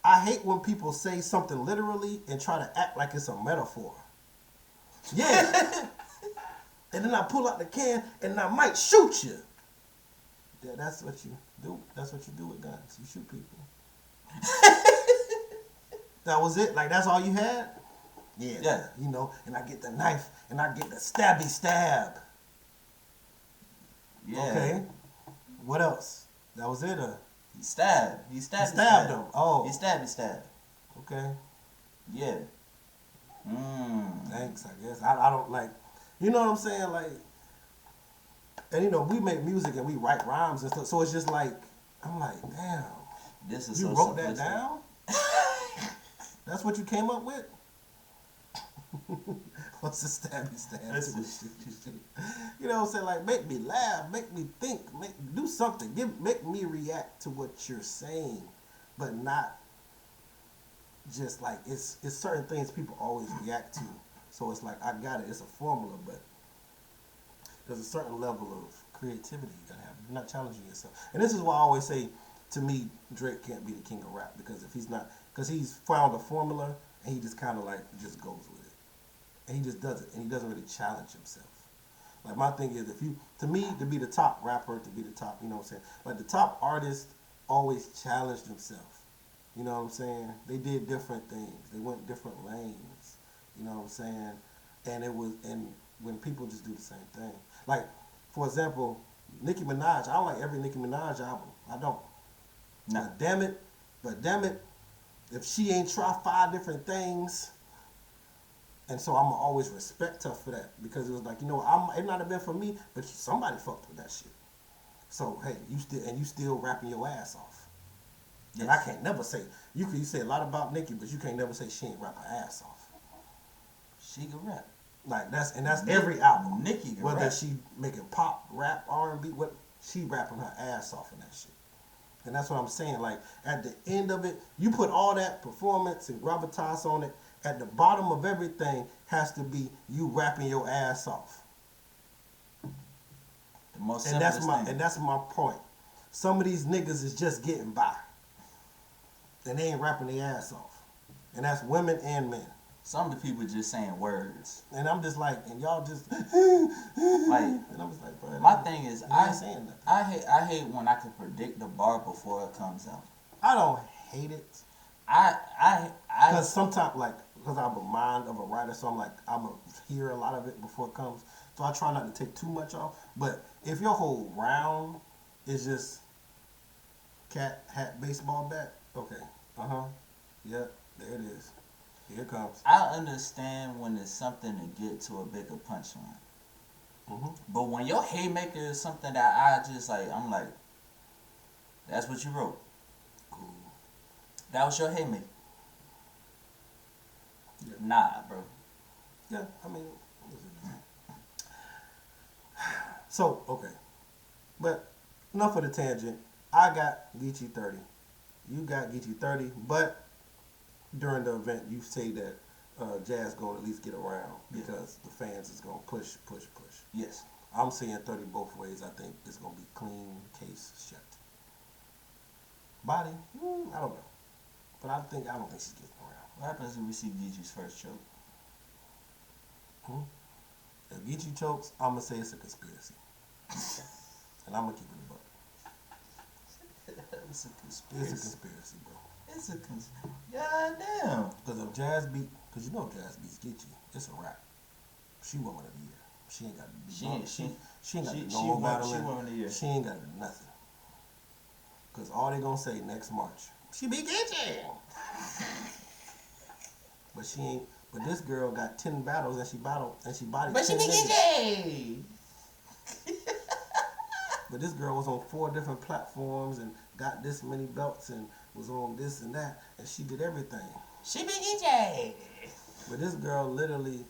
I hate when people say something literally and try to act like it's a metaphor. Yeah. And then I pull out the can and I might shoot you. Yeah, that's what you do. That's what you do with guns. You shoot people. That was it? Like, that's all you had? Yeah. You know, and I get the knife and I get the stabby stab. Yeah. Okay. What else? That was it? He stabbed. He stabbed him. Oh. He stabbed. Okay. Yeah. Thanks, I guess. I don't like, you know what I'm saying? Like, and you know, we make music and we write rhymes and stuff, so it's just like, I'm like, damn. This is you so wrote simplistic. that down? That's what you came up with? What's the stabby stab? You know what I'm saying? Like, make me laugh, make me think, do something. Make me react to what you're saying, but not just like, it's certain things people always react to. So it's like, I got it. It's a formula, but there's a certain level of creativity you gotta have. You're not challenging yourself. And this is why I always say, to me, Drake can't be the king of rap, because he's found a formula and he just kind of like just goes with it, and he just does it, and he doesn't really challenge himself. Like, my thing is, to be the top rapper, to be the top, you know what I'm saying? Like, the top artist always challenged himself. You know what I'm saying? They did different things. They went different lanes. You know what I'm saying? And when people just do the same thing. Like, for example, Nicki Minaj. I don't like every Nicki Minaj album. I don't. No. But damn it, if she ain't try 5 different things, and so I'ma always respect her for that, because it was like, you know, it might have been for me, but somebody fucked with that shit. So hey, you still rapping your ass off. Yes. And I can't never say, you say a lot about Nicki, but you can't never say she ain't rap her ass off. She can rap. Like, that's every album. Nicki can whether rap. she making pop, rap, R&B, what, she rapping her ass off in that shit. And that's what I'm saying. Like, at the end of it, you put all that performance and gravitas on it. At the bottom of everything has to be you rapping your ass off. The most and that's my point. Some of these niggas is just getting by, and they ain't rapping their ass off. And that's women and men. Some of the people just saying words. And I'm just like, and y'all just like. And I'm just like, bro. My thing is, I saying nothing. I hate when I can predict the bar before it comes out. I don't hate it. Because sometimes, like, because I have a mind of a writer, so I'm gonna hear a lot of it before it comes. So I try not to take too much off. But if your whole round is just cat, hat, baseball bat, okay. Yep, there it is. Here it comes. I understand when it's something to get to a bigger punchline. But when your haymaker is something that I just like, I'm like, that's what you wrote. Cool. That was your haymaker. Yeah. Nah, bro. Yeah, I mean, so, okay. But enough of the tangent. I got Geechee 30. You got Geechee 30, but during the event, you say that Jazz going to at least get around because the fans is going to push. Yes. I'm saying 30 both ways. I think it's going to be clean case shut. Body, I don't know. But I don't think she's getting around. What happens if we see Geechee's first choke? If Geechee chokes, I'm going to say it's a conspiracy. And I'm going to keep it a buck. It's a conspiracy. It's a conspiracy, bro. It's a conspiracy. God damn. Because if Jazz beat, because you know Jazz beats Geechee, it's a wrap. She woman of the year. She ain't got to do She ain't got to do no more battling. She woman of the year. She ain't got to do nothing. Because all they going to say next March, she beat Geechee. But she ain't. But this girl got 10 battles and she bodied. But she beat Geechee. But this girl was on 4 different platforms and got this many belts and was on this and that, and she did everything. She beat Geechee. But this girl literally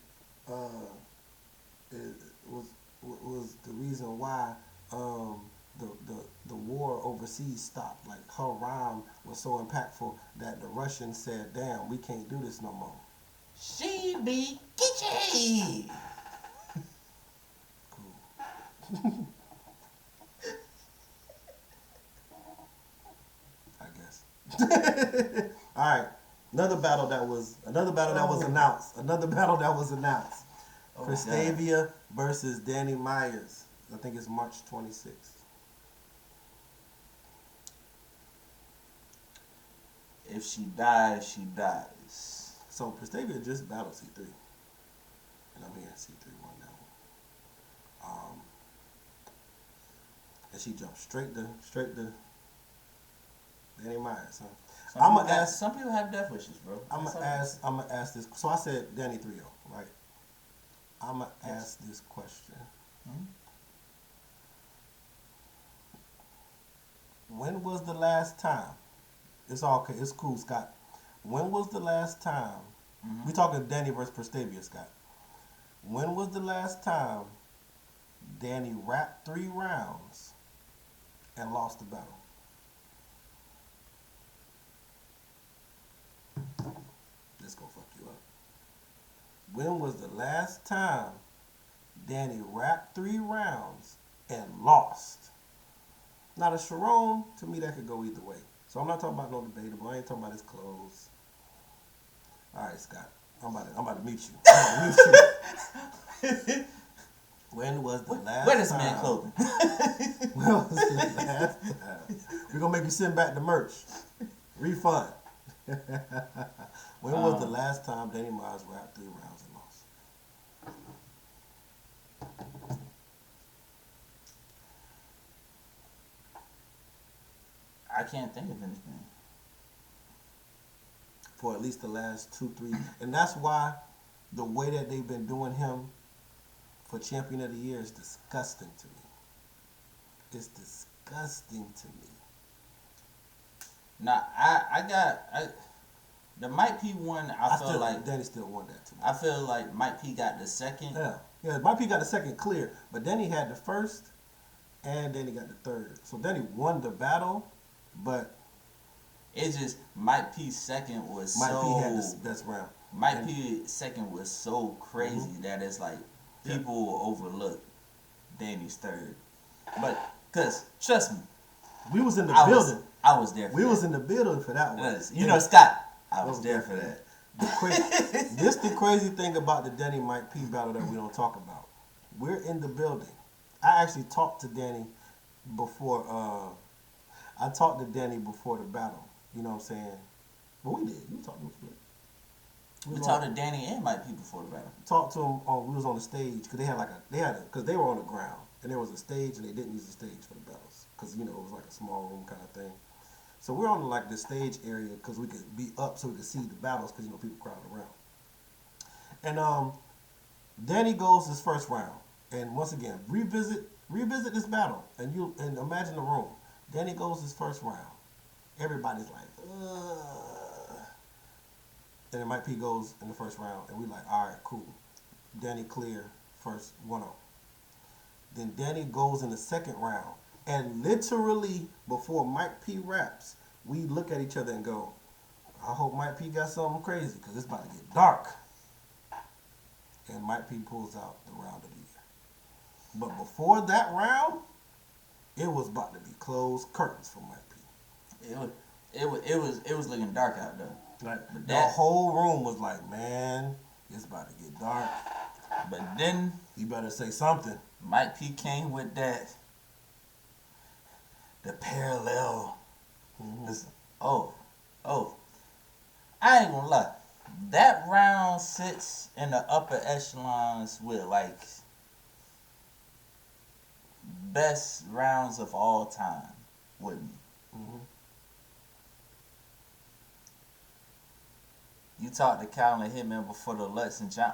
was the reason why the war overseas stopped. Like her rhyme was so impactful that the Russians said, "Damn, we can't do this no more." She beat Geechee. Cool. I guess. All right. Another battle that was announced. Oh, Prestavia versus Danny Myers. I think it's March 26th. If she dies, she dies. So Prestavia just battled C3, and I'm hearing C3 won that one. And she jumped straight to Danny Myers, huh? Some people have death wishes, bro. I'm gonna ask this. So I said Danny 3-0, right? I'm gonna ask this question. When was the last time? It's all okay. It's cool, Scott. When was the last time? We talking Danny versus Prestavia, Scott. When was the last time Danny rapped 3 rounds and lost the battle? This gonna fuck you up. When was the last time Danny rapped 3 rounds and lost? Now the Sharon, to me, that could go either way. So I'm not talking about no debatable. I ain't talking about his clothes. All right, Scott. I'm about to mute you. When was the last time? Where this man clothing? When was the last time? We're going to make you send back the merch. Refund. When was the last time Danny Myers rapped 3 rounds and lost? I can't think of anything. For at least the last 2, 3. And that's why the way that they've been doing him for Champion of the Year is disgusting to me. It's disgusting to me. Now, the Mike P one, I feel like Danny still won that to me. I feel like Mike P got the second. Yeah, Mike P got the second clear, but Danny had the first, and Danny got the third. So Danny won the battle, but it's just Mike P's second was Mike P had the best round. Mike P's second was so crazy that it's like people will overlook Danny's third. But cause trust me, we was in the building. I was there. We was in the building for that one. You know, Scott, I was there for that. This the crazy thing about the Danny Mike P battle that we don't talk about. We're in the building. I actually talked to Danny before. I talked to Danny before the battle. You know what I'm saying? But we did. You talked to him. We talked to Danny and Mike P before the battle. Talked to them. We was on the stage because because they were on the ground and there was a stage and they didn't use the stage for the battles because it was like a small room kind of thing. So we're on like the stage area because we could be up so we could see the battles because people crowd around. And Danny goes his first round, and once again revisit this battle, and imagine the room. Danny goes his first round. Everybody's like, ugh. And then Mike P goes in the first round, and we like, all right, cool. Danny clear first 1-0. Then Danny goes in the second round, and literally before Mike P raps, we look at each other and go, I hope Mike P got something crazy because it's about to get dark. And Mike P pulls out the round of the year. But before that round, it was about to be closed curtains for Mike P. It was looking dark out there. Like the whole room was like, man, it's about to get dark. But then you better say something. Mike P came with the parallel. Mm-hmm. I ain't gonna lie. That round sits in the upper echelons with like best rounds of all time with me. Mm-hmm. You talked to Cal and Hitman before the Lutz and John.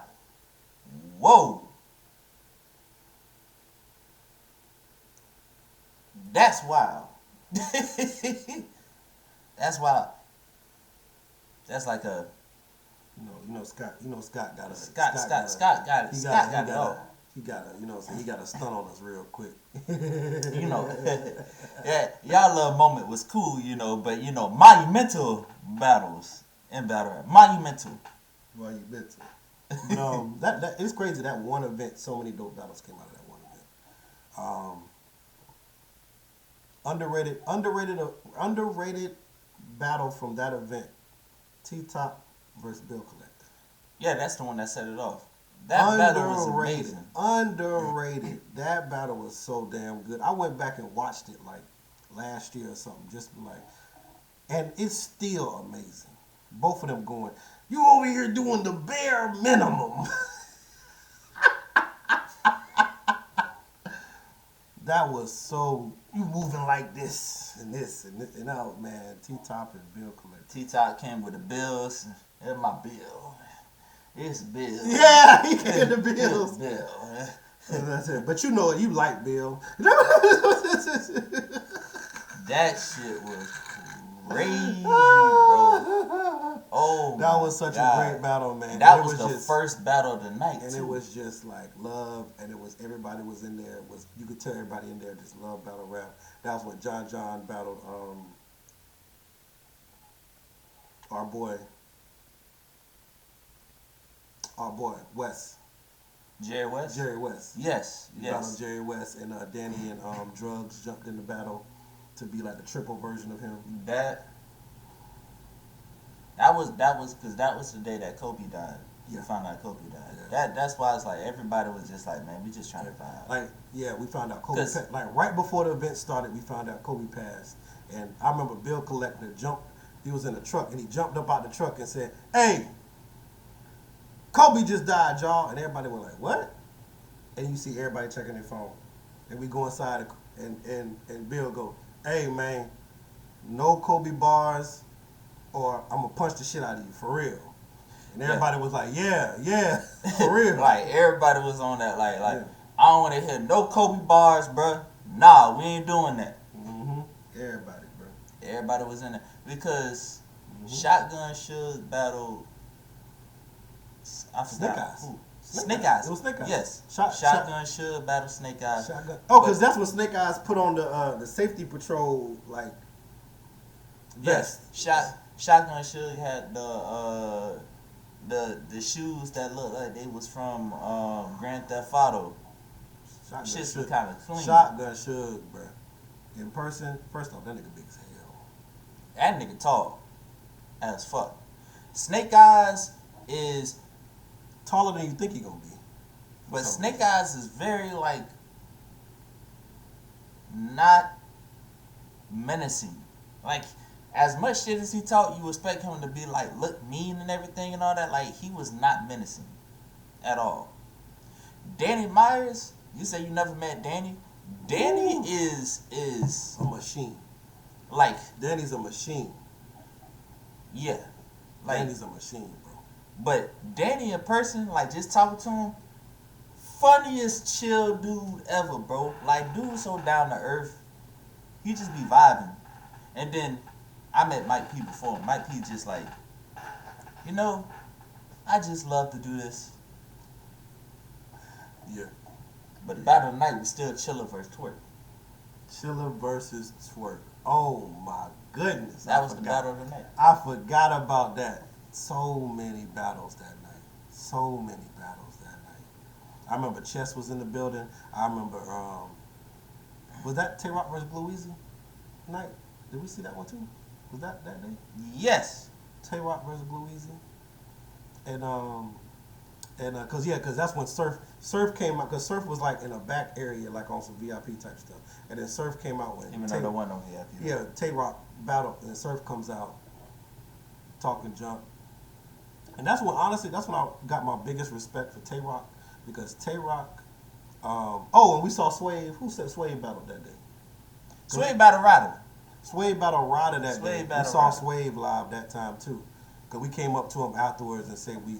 Whoa! That's wild. That's wild. That's like a. Scott got it. Scott got it. Scott got it all. He got a, he got a stunt on us real quick. Yeah, y'all little moment was cool, but monumental battles in battle rap. Monumental. That it's crazy that one event, so many dope battles came out of that one event. Underrated battle from that event. T-Top versus Bill Collector. Yeah, that's the one that set it off. That battle was amazing. Underrated. That battle was so damn good. I went back and watched it like last year or something, and it's still amazing. Both of them going, you over here doing the bare minimum. That was so, you moving like this and out, man. T-Top and Bill Collector. T-Top came with the bills. It's my bill. It's Bill. Yeah, he came with the bills. Bill. That's it. But you like Bill. That shit was crazy, bro. Oh, that was such a great battle, man. That was the first battle of the night, and too. it was just like love, and everybody was in there. You could tell everybody in there just loved battle rap. That was when John battled our boy West. Jerry West? Jerry West. Yes. Battled Jerry West, and Danny and Drugs jumped in the battle to be like the triple version of him. That was because that was the day that Kobe died. You found out Kobe died. Yeah. That's why it's like everybody was just like, man, we just trying to vibe. Like, yeah, we found out Kobe passed. Like right before the event started, we found out Kobe passed. And I remember Bill Collector he was in a truck and he jumped up out the truck and said, hey, Kobe just died, y'all. And everybody was like, what? And you see everybody checking their phone. And we go inside and Bill go, hey, man, no Kobe bars or I'm going to punch the shit out of you, for real. And everybody was like, yeah, for real. Like, everybody was on that, like, I don't want to hear no Kobe bars, bro. Nah, we ain't doing that. Mm-hmm. Everybody, bro. Everybody was in there. Because Shotgun Suge battled, I forgot. Snake Eyes. It was Snake Eyes. Yes. Shotgun Suge battled Snake Eyes. Oh, because that's when Snake Eyes put on the safety patrol, like, vest. Yes. Shotgun Suge had the shoes that looked like they was from Grand Theft Auto. Shit's was kind of clean. Shotgun Suge, bro. In person, first off, that nigga big as hell. That nigga tall as fuck. Snake Eyes is taller than you think he gonna be. But Snake Eyes is very like not menacing. Like as much shit as he talked, you expect him to be like, look mean and everything and all that. Like, he was not menacing at all. Danny Myers, you say you never met Danny. Danny is a machine. Like, Danny's a machine. Yeah, like, Danny's a machine, bro. But Danny in person, like, just talking to him, funniest chill dude ever, bro. Like, dude so down to earth. He just be vibing. And then I met Mike P before. Mike P just like, you know, I just love to do this. Yeah. But battle of the night was still Chiller versus Twerk. Chiller versus Twerk. Oh my goodness. That was the battle of the night. I forgot about that. So many battles that night. So many battles that night. I remember Chess was in the building. I remember, was that Tay-Rock versus Blue Easy night? Did we see that one too? Was that day? Yes. Tay-Rock versus Blue Easy. And cause that's when Surf came out, cause Surf was like in a back area, like on some VIP type stuff. And then Surf came out when Even though there wasn't no VIP. Yeah, Tay-Rock battle, and Surf comes out talking junk. And that's when, honestly, that's when I got my biggest respect for Tay-Rock, because Tay-Rock, and we saw Swave. Who said Swave battled that day? Swave battle Ryder. Swave battle Ryder that Swave day. We battle saw Ryder. Swave live that time too, because we came up to him afterwards and said we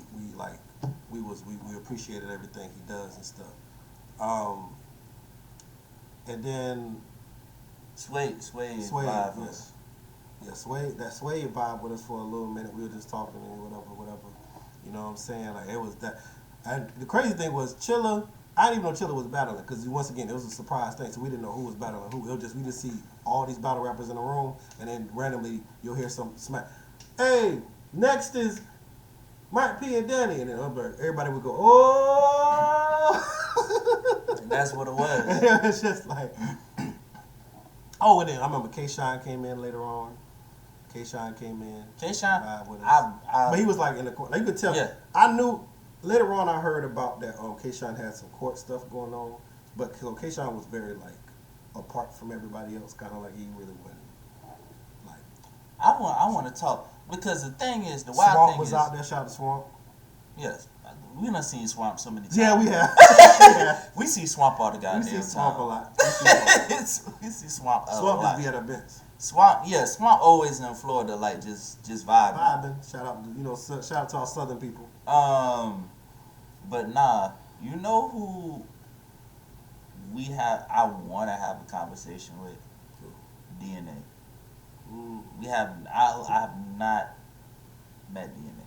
appreciated everything he does and stuff. And then Swave Swave, live. yes. Yeah, Swave vibe with us for a little minute. We were just talking and whatever. You know what I'm saying? Like, it was that. And the crazy thing was Chiller. I didn't even know Chiller was battling, because once again it was a surprise thing, so we didn't know who was battling who. We just see all these battle rappers in the room, and then randomly you'll hear some smack. Hey, next is Mike P and Danny, and then everybody would go, oh. And that's what it was. It's just like. Oh, and then I remember K-Shine came in later on. K-Shine came in. K-Shine, with us. But he was like in the court. Like, you could tell. Yeah. I knew later on. I heard about that. K-Shine had some court stuff going on, but K-Shine was very like apart from everybody else. Kind of like he really wasn't. Like, I want to talk, because the thing is, the wild Swamp thing was is, out there. Shout out to Swamp. yes, we done seen Swamp so many times. Yeah, we have. Yeah. We see Swamp all the goddamn We time. see Swamp a lot. We see Swamp. We see Swamp a Swamp lot. just be at events. Swamp always in Florida, like just vibing. Vibing. Shout out, shout out to our Southern people. But nah, you know who I want to have a conversation with? DNA. I have not met DNA.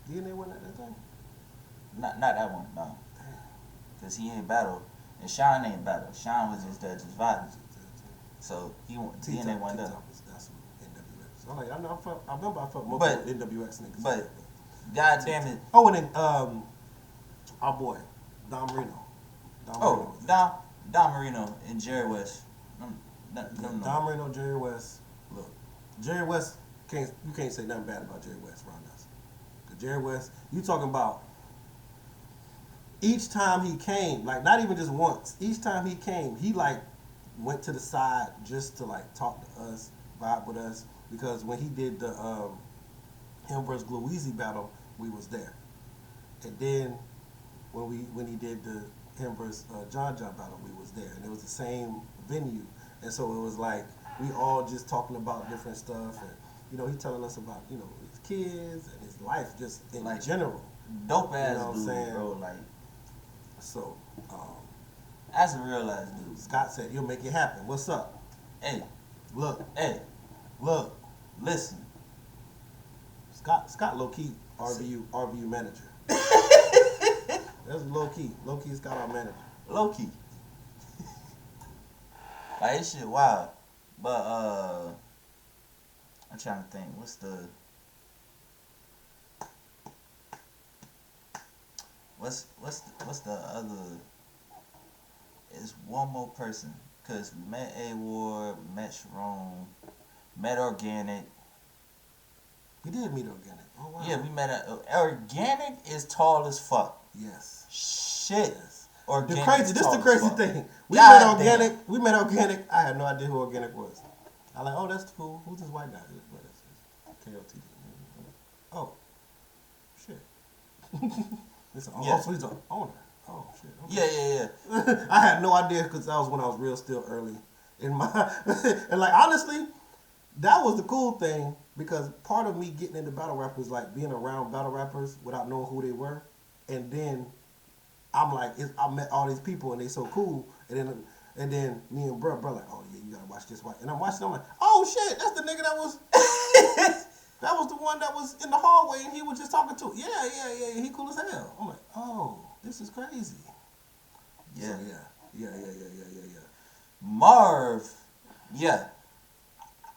DNA wasn't at that thing? Not that one, no. Because he ain't battle. And Sean ain't battle. Sean was just there, just vibing. So DNA wasn't there. That's NWX. I remember I felt more But- NWX niggas. But, god damn it. Oh, and then our boy, Dom Reno. Oh, Dom Marino and Jerry West. No. Dom Reno, Jerry West. Look, Jerry West, you can't say nothing bad about Jerry West around us. Because Jerry West, you talking about each time he came, like not even just once, each time he came, he like went to the side just to like talk to us, vibe with us. Because when he did the him versus Glueezy battle, we was there. And then when he did the him versus John battle, we was there. And it was the same venue. And so it was like we all just talking about different stuff, and he telling us about his kids and his life just in Like, general. Dope ass You know what I'm dude, saying? bro. Like, So that's a real ass dude. Scott said he'll make it happen. What's up? Hey, Look, listen. Scott low key RVU manager. That's low key Scott our manager. Low key. Like, this shit wild. But, I'm trying to think. What's the other? It's one more person. Because we met A-Ward, we met Sharon, met Organic. We did meet Organic. Oh wow. Yeah, we met Organic is tall as fuck. Yes. Shit. Yes. Organic This is the tall as crazy fuck. thing. We God met damn. Organic. I had no idea who Organic was. I like, oh, that's cool. Who's this white guy? What is this? KLTD. Oh, shit. It's an, Yeah. Oh, so he's the owner. Oh, shit. Okay. Yeah. I had no idea because that was when I was real still early in my and like honestly, that was the cool thing because part of me getting into battle rap was like being around battle rappers without knowing who they were, and then I'm like, I met all these people and they so cool, and then me and bro like, oh yeah, you gotta watch this white, and I'm watching, I'm like, oh shit, that's the nigga that was. That was the one that was in the hallway and he was just talking to. Yeah. He cool as hell. I'm like, oh, this is crazy. Yeah. So, yeah. Marv, yeah.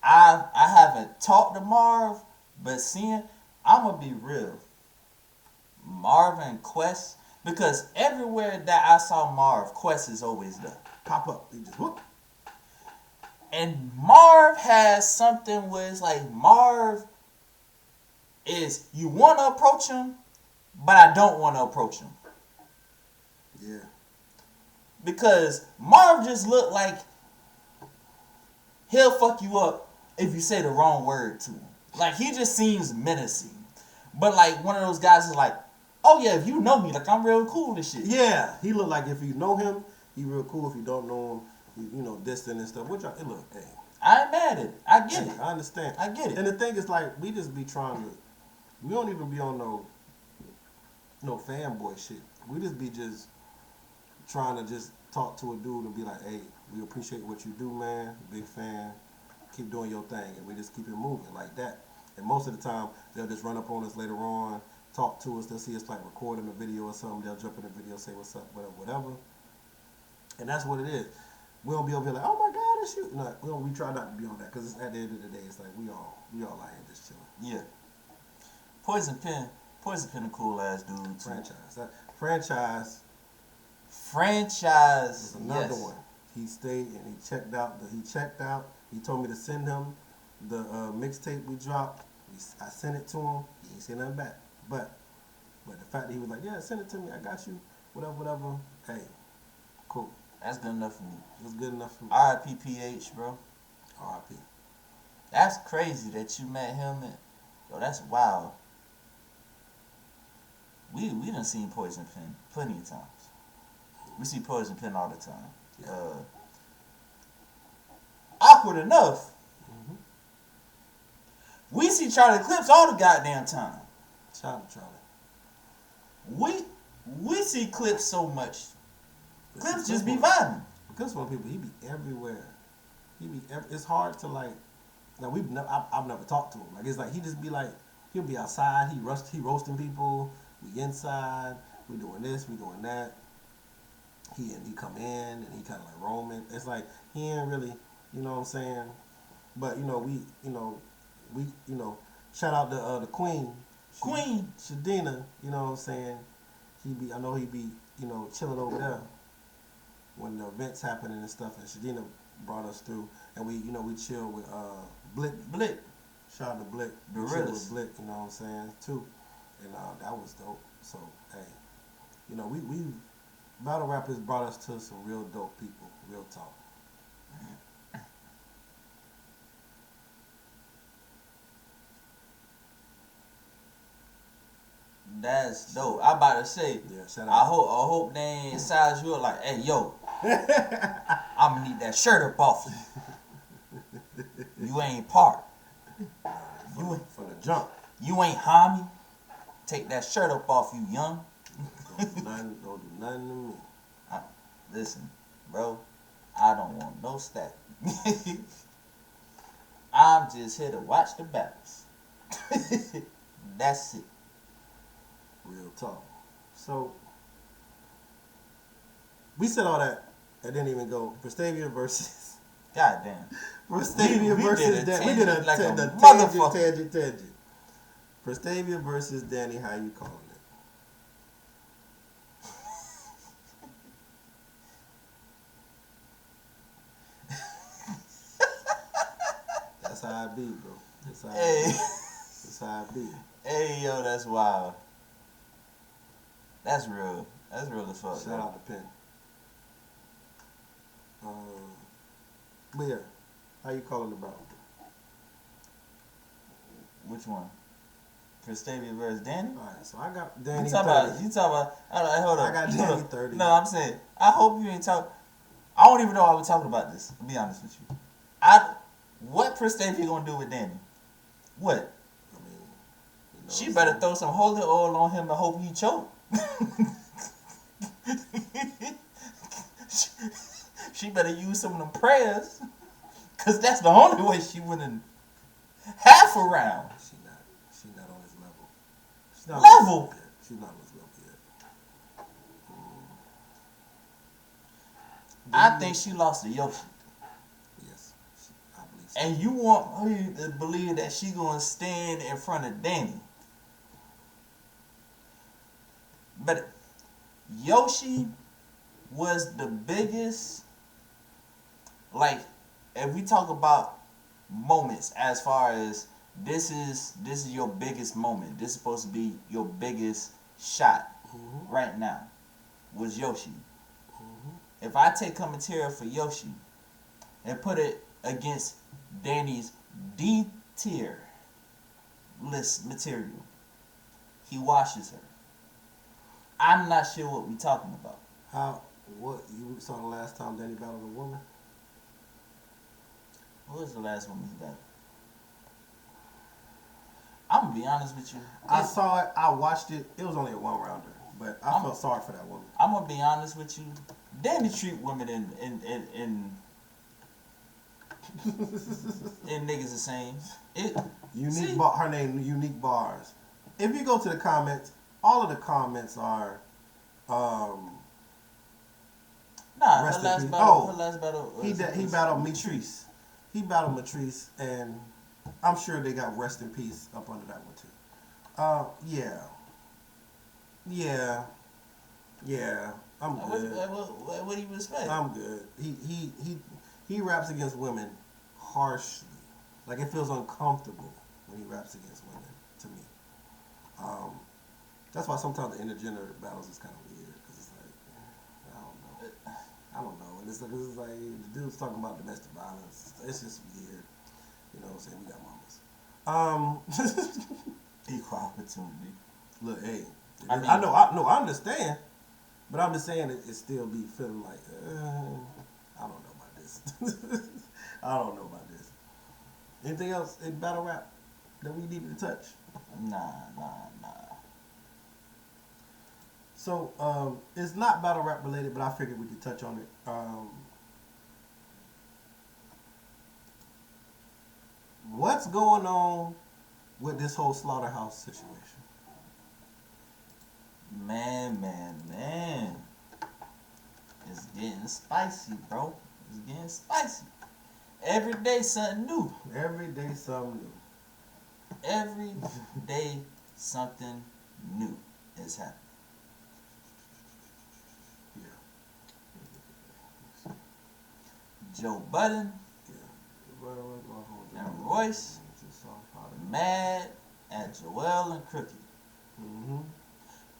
I haven't talked to Marv, but I'm gonna be real. Marv and Quest, because everywhere that I saw Marv, Quest is always there. Pop up. He just whoop. And Marv has something where it's like Marv is, you want to approach him, but I don't want to approach him. Yeah. Because Marv just look like he'll fuck you up if you say the wrong word to him. Like, he just seems menacing. But like one of those guys is like, oh yeah, if you know me, like I'm real cool and shit. Yeah. He look like if you know him, he real cool. If you don't know him, you know, distant and stuff. Which look, hey. I ain't mad at it. I get it. I understand. I get it. And the thing is, like, we just be trying to. We don't even be on no fanboy shit. We just be trying to just talk to a dude and be like, hey, we appreciate what you do, man. Big fan. Keep doing your thing, and we just keep it moving like that. And most of the time, they'll just run up on us later on, talk to us. They'll see us like recording a video or something. They'll jump in the video, say what's up, whatever. And that's what it is. We don't be over here like, oh my God, it's you. No, we try not to be on that because at the end of the day, it's like we all out here just chilling. Yeah. Poison Pen, a cool ass dude too. Franchise Franchise. is another Yes. one. He stayed and he checked out. He told me to send him the mixtape we dropped. I sent it to him. He ain't say nothing back. But the fact that he was like, yeah, send it to me. I got you. Whatever. Hey, cool. That's good enough for me. It's good enough for me. R.I.P. PH, bro. R.I.P. That's crazy that you met him. Yo, that's wild. We done seen Poison Pen plenty of times. We see Poison Pen all the time. Yeah. Awkward enough. Mm-hmm. We see Charlie Clips all the goddamn time. Shout out to Charlie. We see Clips so much. Clips just be vibing. Because one people, he be everywhere. It's hard to like. Now I've never talked to him. Like it's like he just be like he'll be outside. He roasting people. We inside. We doing this. We doing that. He come in and he kind of like roaming. It's like he ain't really, you know what I'm saying. But we shout out to the Queen. Shadina. You know what I'm saying. I know he be chilling over there when the events happening and stuff, and Shadina brought us through, and we chill with Blick. Shout out to Blick. The We chill with realest. Blick, you know what I'm saying, too. And that was dope. So, hey, we battle rappers brought us to some real dope people, real talk. That's dope. I about to say, Yeah, shout I out. hope they ain't size you up like, hey yo, I'm gonna need that shirt up off you. You ain't part. From the jump. You ain't homie. Take that shirt up off you, young. Don't do nothing to me. Listen, bro, I don't want no stack. I'm just here to watch the battles. That's it. Real talk. So, we said all that and didn't even go Prestavia versus God damn. Prestavia We versus did a we did a tangent like a tangent. motherfucker. Prestavia versus Danny, how you calling it? That's how I be, bro. That's how Hey. That's how I be. Hey, yo, that's wild. That's real. That's real as fuck. Shout out to Penn. But yeah, How you calling the battle? Which one? Cristavia versus Danny? Alright, so I got Danny You 30. talking about, hold on. I got Danny 30. No, I'm saying, I hope you ain't talking. I don't even know why we're talking about this, to be honest with you. What Cristavia gonna do with Danny? What? I mean, you know, She better throw some holy oil on him and hope he choke. She better use some of them prayers, cause that's the only way she winning half a round. She not on his level. She's Level? She's not on his level yet. I think she lost to Yoshi. Yes, I believe so. And you want her to believe that she gonna stand in front of Danny. But Yoshi was the biggest, like, if we talk about moments as far as this is your biggest moment. This is supposed to be your biggest shot right now, was Yoshi. If I take commentary for Yoshi and put it against Danny's D tier list material, he washes her. I'm not sure what we're talking about. What you saw the last time Danny battled a woman? What was the last one he battled? I'm gonna be honest with you. I saw it. I watched it. It was only a one rounder, but I felt sorry for that woman. I'm gonna be honest with you. Danny treat women in niggas the same. Her name Unique Bars. If you go to the comments, all of the comments are Nah, rest her in last peace. battle. Her last battle. He battled Matrice. He battled Matrice, and I'm sure they got rest in peace up under that one too. Yeah. I'm good. What do you expect? I'm good. He raps against women harshly. Like, it feels uncomfortable when he raps against women to me. That's why sometimes the intergender battles is kind of weird, because it's like, I don't know. And it's like the dude's talking about domestic violence. It's just weird. You know what I'm saying? We got mamas. Equal opportunity. Look, hey, I mean, I understand, but I'm just saying it still be feeling like, I don't know about this. I don't know about this. Anything else in battle rap that we needed to touch? Nah. So, it's not battle rap related, but I figured we could touch on it. What's going on with this whole Slaughterhouse situation? Man. It's getting spicy, bro. It's getting spicy. Every day something new. Every day something new. Every day something new is happening. Yeah. Joe Budden and Royce mad at Joel and Crooked. Mm-hmm.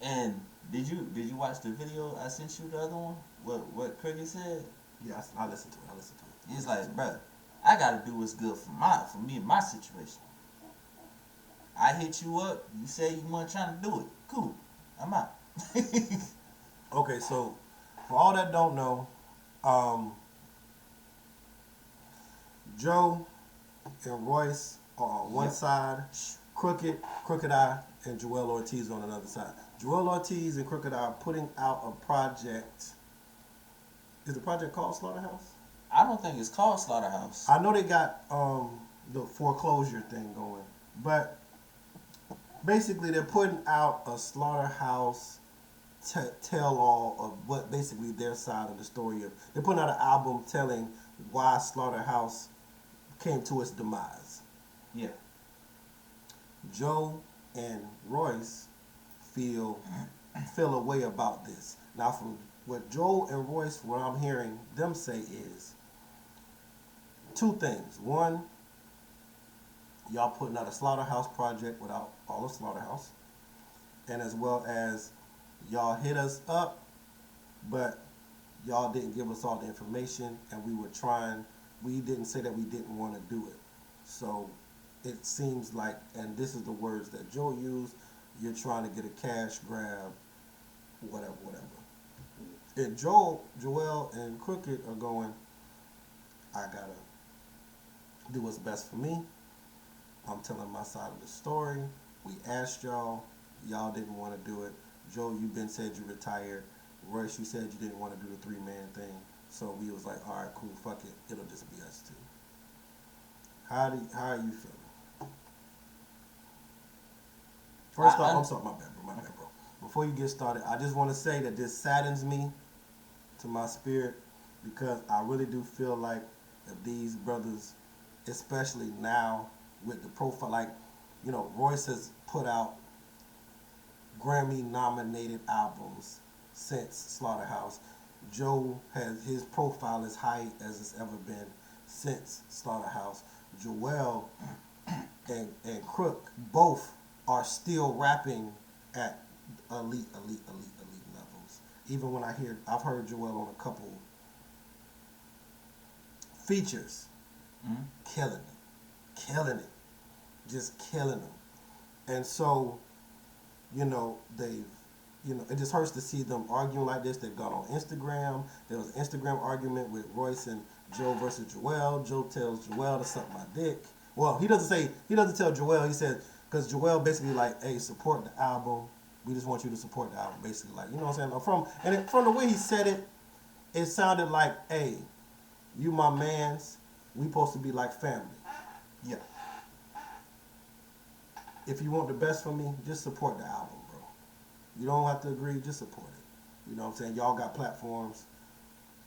And did you watch the video I sent you, the other one? What Crooked said? Yeah, I listened to it. He's like, bruh, I gotta do what's good for me and my situation. I hit you up, you say you weren't trying to do it. Cool. I'm out. Okay, so for all that don't know, Joe and Royce are on one side, Crooked Eye, and Joel Ortiz on another side. Joel Ortiz and Crooked Eye are putting out a project. Is the project called Slaughterhouse? I don't think it's called Slaughterhouse. I know they got the foreclosure thing going, but basically they're putting out a Slaughterhouse tell-all of what basically their side of the story of. They're putting out an album telling why Slaughterhouse came to its demise. Yeah. Joe and Royce feel a way about this. Now, from what Joe and Royce, what I'm hearing them say is two things. One, y'all putting out a Slaughterhouse project without all of Slaughterhouse, and as well as y'all hit us up, but y'all didn't give us all the information, and we were trying we didn't say that we didn't want to do it. So it seems like, and this is the words that Joe used, you're trying to get a cash grab, whatever. If Joel, and Crooked are going, I gotta do what's best for me. I'm telling my side of the story. We asked y'all didn't want to do it. Joe, you been said you retired. Royce, you said you didn't want to do the 3-man thing. So we was like, all right, cool, fuck it. It'll just be us two. How are you feeling? First off, I'm sorry, my bad, bro. Before you get started, I just want to say that this saddens me to my spirit because I really do feel like if these brothers, especially now with the profile, like, you know, Royce has put out Grammy-nominated albums since Slaughterhouse. Joe has his profile as high as it's ever been since Slaughterhouse. Joel and Crook both are still rapping at elite levels. Even when I've heard Joel on a couple features, killing it, just killing them. And so, you know, it just hurts to see them arguing like this. They've gone on Instagram. There was an Instagram argument with Royce and Joe versus Joel. Joe tells Joel to suck my dick. Well, he doesn't tell Joel. He said, because Joel basically like, hey, support the album. We just want you to support the album, basically. Like, you know what I'm saying? From the way he said it, it sounded like, hey, you my mans. We supposed to be like family. Yeah. If you want the best for me, just support the album, bro. You don't have to agree, just support it. You know what I'm saying? Y'all got platforms.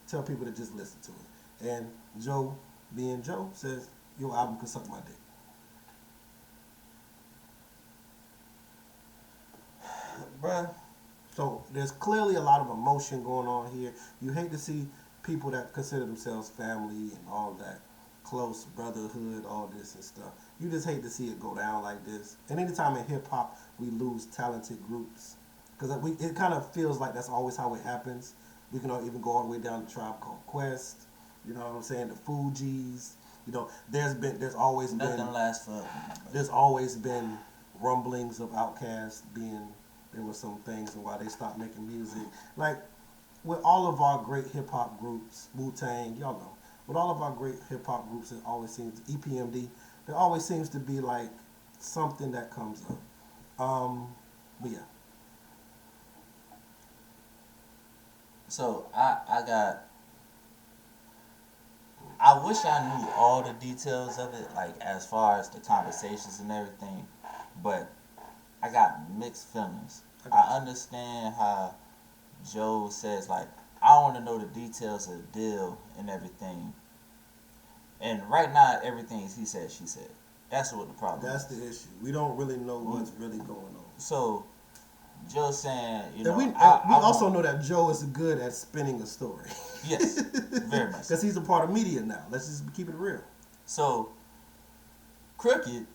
Tell people to just listen to it. And Joe, being Joe, says, your album can suck my dick. Bruh. So there's clearly a lot of emotion going on here. You hate to see people that consider themselves family and all that, close brotherhood, all this and stuff. You just hate to see it go down like this. And anytime in hip hop we lose talented groups, because it kind of feels like that's always how it happens. We can even go all the way down to Tribe Called Quest. You know what I'm saying? The Fugees. You know, there's always been nothing lasts forever. There's always been rumblings of Outkast being. There were some things and why they stopped making music. Like with all of our great hip hop groups, Wu-Tang, y'all know. With all of our great hip hop groups, it always seems EPMD. There always seems to be like something that comes up. But yeah. So I wish I knew all the details of it, like as far as the conversations and everything, but I got mixed feelings. I understand how Joe says, like, I want to know the details of the deal and everything. And right now, everything is he said, she said. That's what the problem is. That's the issue. We don't really know what's really going on. So, Joe saying, you know, we also know that Joe is good at spinning a story. Yes, very much. Because he's a part of media now. Let's just keep it real. So, Crooked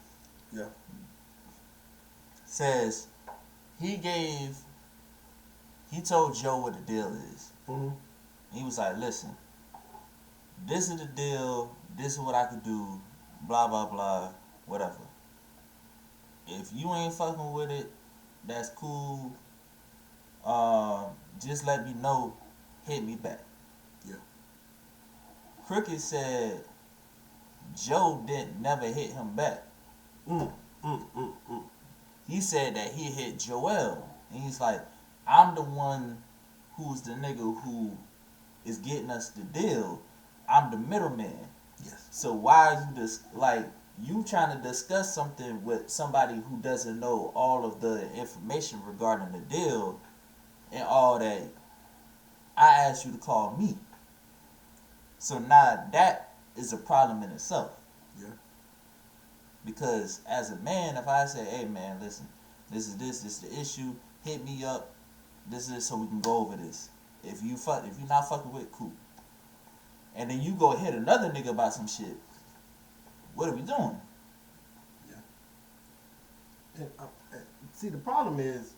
says he told Joe what the deal is. Mm-hmm. He was like, listen, this is the deal, this is what I could do, blah, blah, blah, whatever. If you ain't fucking with it, that's cool. Just let me know, hit me back. Yeah. Crooked said Joe never hit him back. He said that he hit Joel. And he's like, I'm the one who's the nigga who is getting us the deal. I'm the middleman. Yes. So why are you just like you trying to discuss something with somebody who doesn't know all of the information regarding the deal and all that? I asked you to call me. So now that is a problem in itself. Yeah. Because as a man, if I say, hey man, listen, this is the issue, hit me up, this is so we can go over this. If you're not fucking with it, cool. And then you go hit another nigga about some shit, what are we doing? Yeah. And, see, the problem is,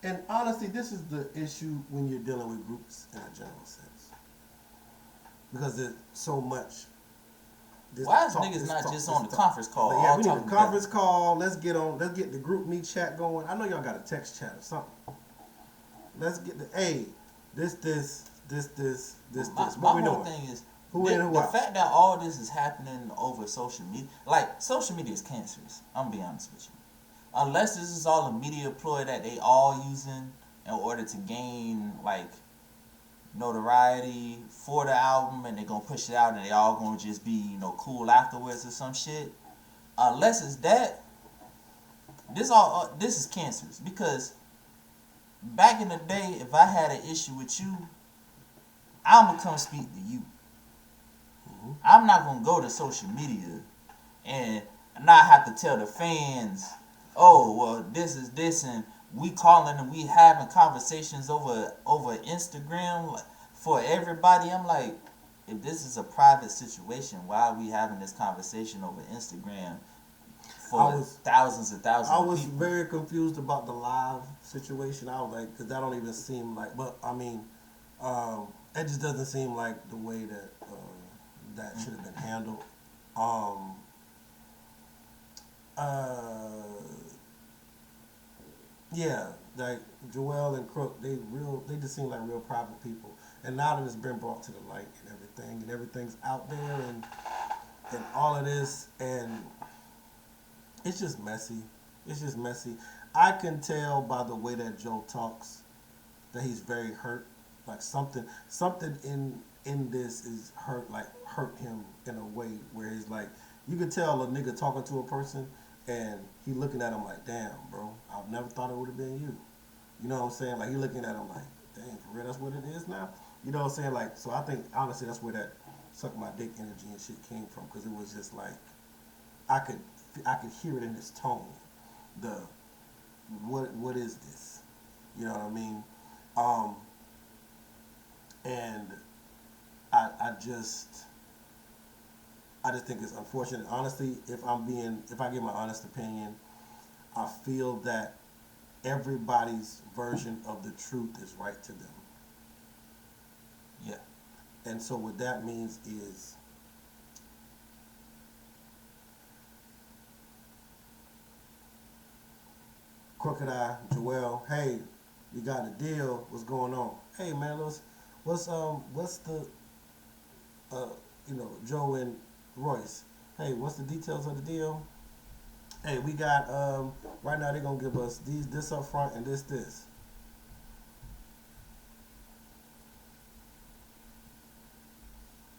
and honestly, this is the issue when you're dealing with groups in a general sense. Because there's so much Why is niggas not just on the conference call? Yeah, we need a talking conference call. Let's get the group meet chat going. I know y'all got a text chat or something. Let's get this. My What we whole doing? thing is Who in, who the out? fact that all this is happening over social media. Like, social media is cancerous. I'm gonna be honest with you. Unless this is all a media ploy that they all using in order to gain like notoriety for the album, and they're gonna push it out, and they all gonna just be, you know, cool afterwards or some shit. Unless it's that, this is cancerous. Because back in the day, if I had an issue with you, I'm gonna come speak to you. Mm-hmm. I'm not gonna go to social media and not have to tell the fans, oh, well, this is this, and we calling and we having conversations over Instagram for everybody. I'm like, if this is a private situation, why are we having this conversation over Instagram for thousands and thousands of people? I was very confused about the live situation. I was like, because that don't even seem like, but I mean, it just doesn't seem like the way that that should have been handled. Yeah, like Joel and Crook, they just seem like real private people. And now that it's been brought to the light and everything's out there and all of this, and it's just messy. It's just messy. I can tell by the way that Joe talks that he's very hurt. Like something in this is hurt him in a way where he's like, you can tell a nigga talking to a person and he looking at him like, damn, bro, I never thought it would have been you. You know what I'm saying? Like, he looking at him like, dang, for real, that's what it is now? You know what I'm saying? Like, so I think, honestly, that's where that suck my dick energy and shit came from, because it was just like, I could hear it in his tone. What is this? You know what I mean? And I just think it's unfortunate. Honestly, if I give my honest opinion, I feel that everybody's version of the truth is right to them. Yeah. And so what that means is Crocodile, Joel, hey, you got a deal, what's going on? Hey man, what's the Joe and Royce, hey, what's the details of the deal? Hey, we got right now they're gonna give us this up front and this.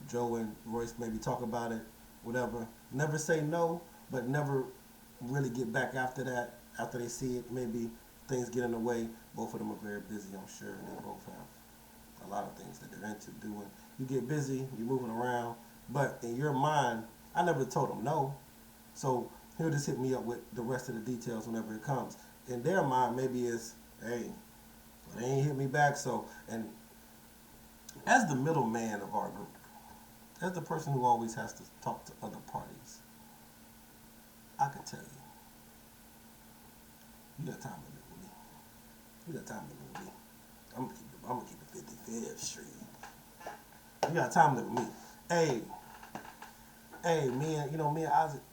Joe and Royce maybe talk about it, whatever. Never say no, but never really get back after that. After they see it, maybe things get in the way. Both of them are very busy, I'm sure, and they both have a lot of things that they're into doing. You get busy, you're moving around, but in your mind, I never told them no. So he'll just hit me up with the rest of the details whenever it comes. In their mind, maybe it's, hey, well, they ain't hit me back, so, and as the middleman of our group, as the person who always has to talk to other parties, I can tell you, you got time limit with me. You got time limit with me. I'm gonna keep it 55th Street. You got time limit with me. Hey, me and Isaac,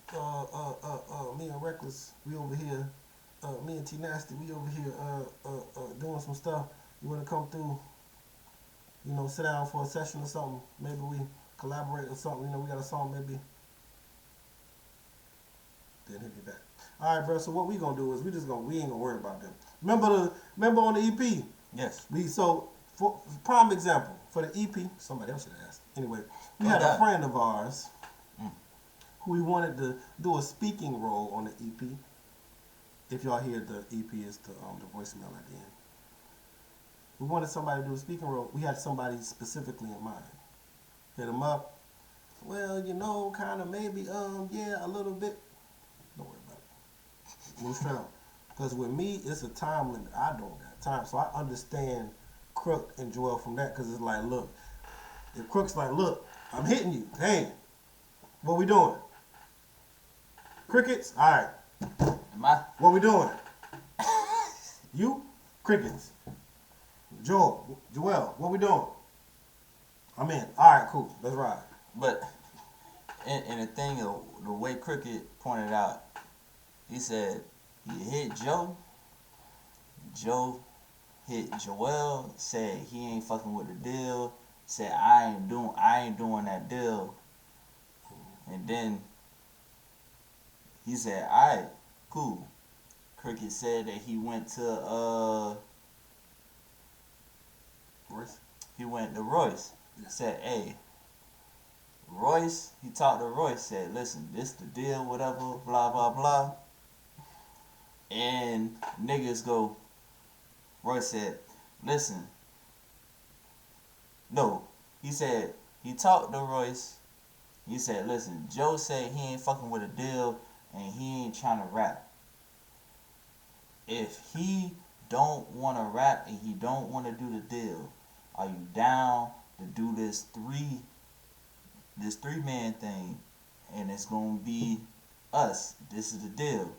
me and Reckless, we over here. Me and T Nasty, we over here doing some stuff. You wanna come through? Sit down for a session or something. Maybe we collaborate or something. We got a song maybe. Didn't hit me back. All right, bro. So what we gonna do is we ain't gonna worry about them. Remember on the EP? Yes. For prime example for the EP, somebody else should have asked. Anyway, we had a friend of ours who we wanted to do a speaking role on the EP. If y'all hear the EP, is the voicemail at the end. We wanted somebody to do a speaking role. We had somebody specifically in mind. Hit him up. Well, kind of maybe, yeah, a little bit. Don't worry about it. Move straight on. Because with me, it's a time limit. I don't got time. So I understand Crook and Joel from that, because it's like, look, if Crook's like, look, I'm hitting you. Hey, what we doing? Crickets? All right. What we doing? You? Crickets. Joel, what we doing? I'm in. All right, cool. Let's ride. But And the thing, the way Cricket pointed out, he said he hit Joe. Joe hit Joel. Said he ain't fucking with the deal. Said I ain't doing that deal. And then he said, all right, cool. Cricket said that he went to Royce. He went to Royce. Yeah. Said, hey, Royce, he talked to Royce, said, listen, this the deal, whatever, blah, blah, blah. And niggas go, Royce said, listen. No, he said, he talked to Royce. He said, listen, Joe said he ain't fucking with a deal and he ain't trying to rap. If he don't want to rap and he don't want to do the deal, are you down to do this three-man thing, and it's gonna be us? This is the deal.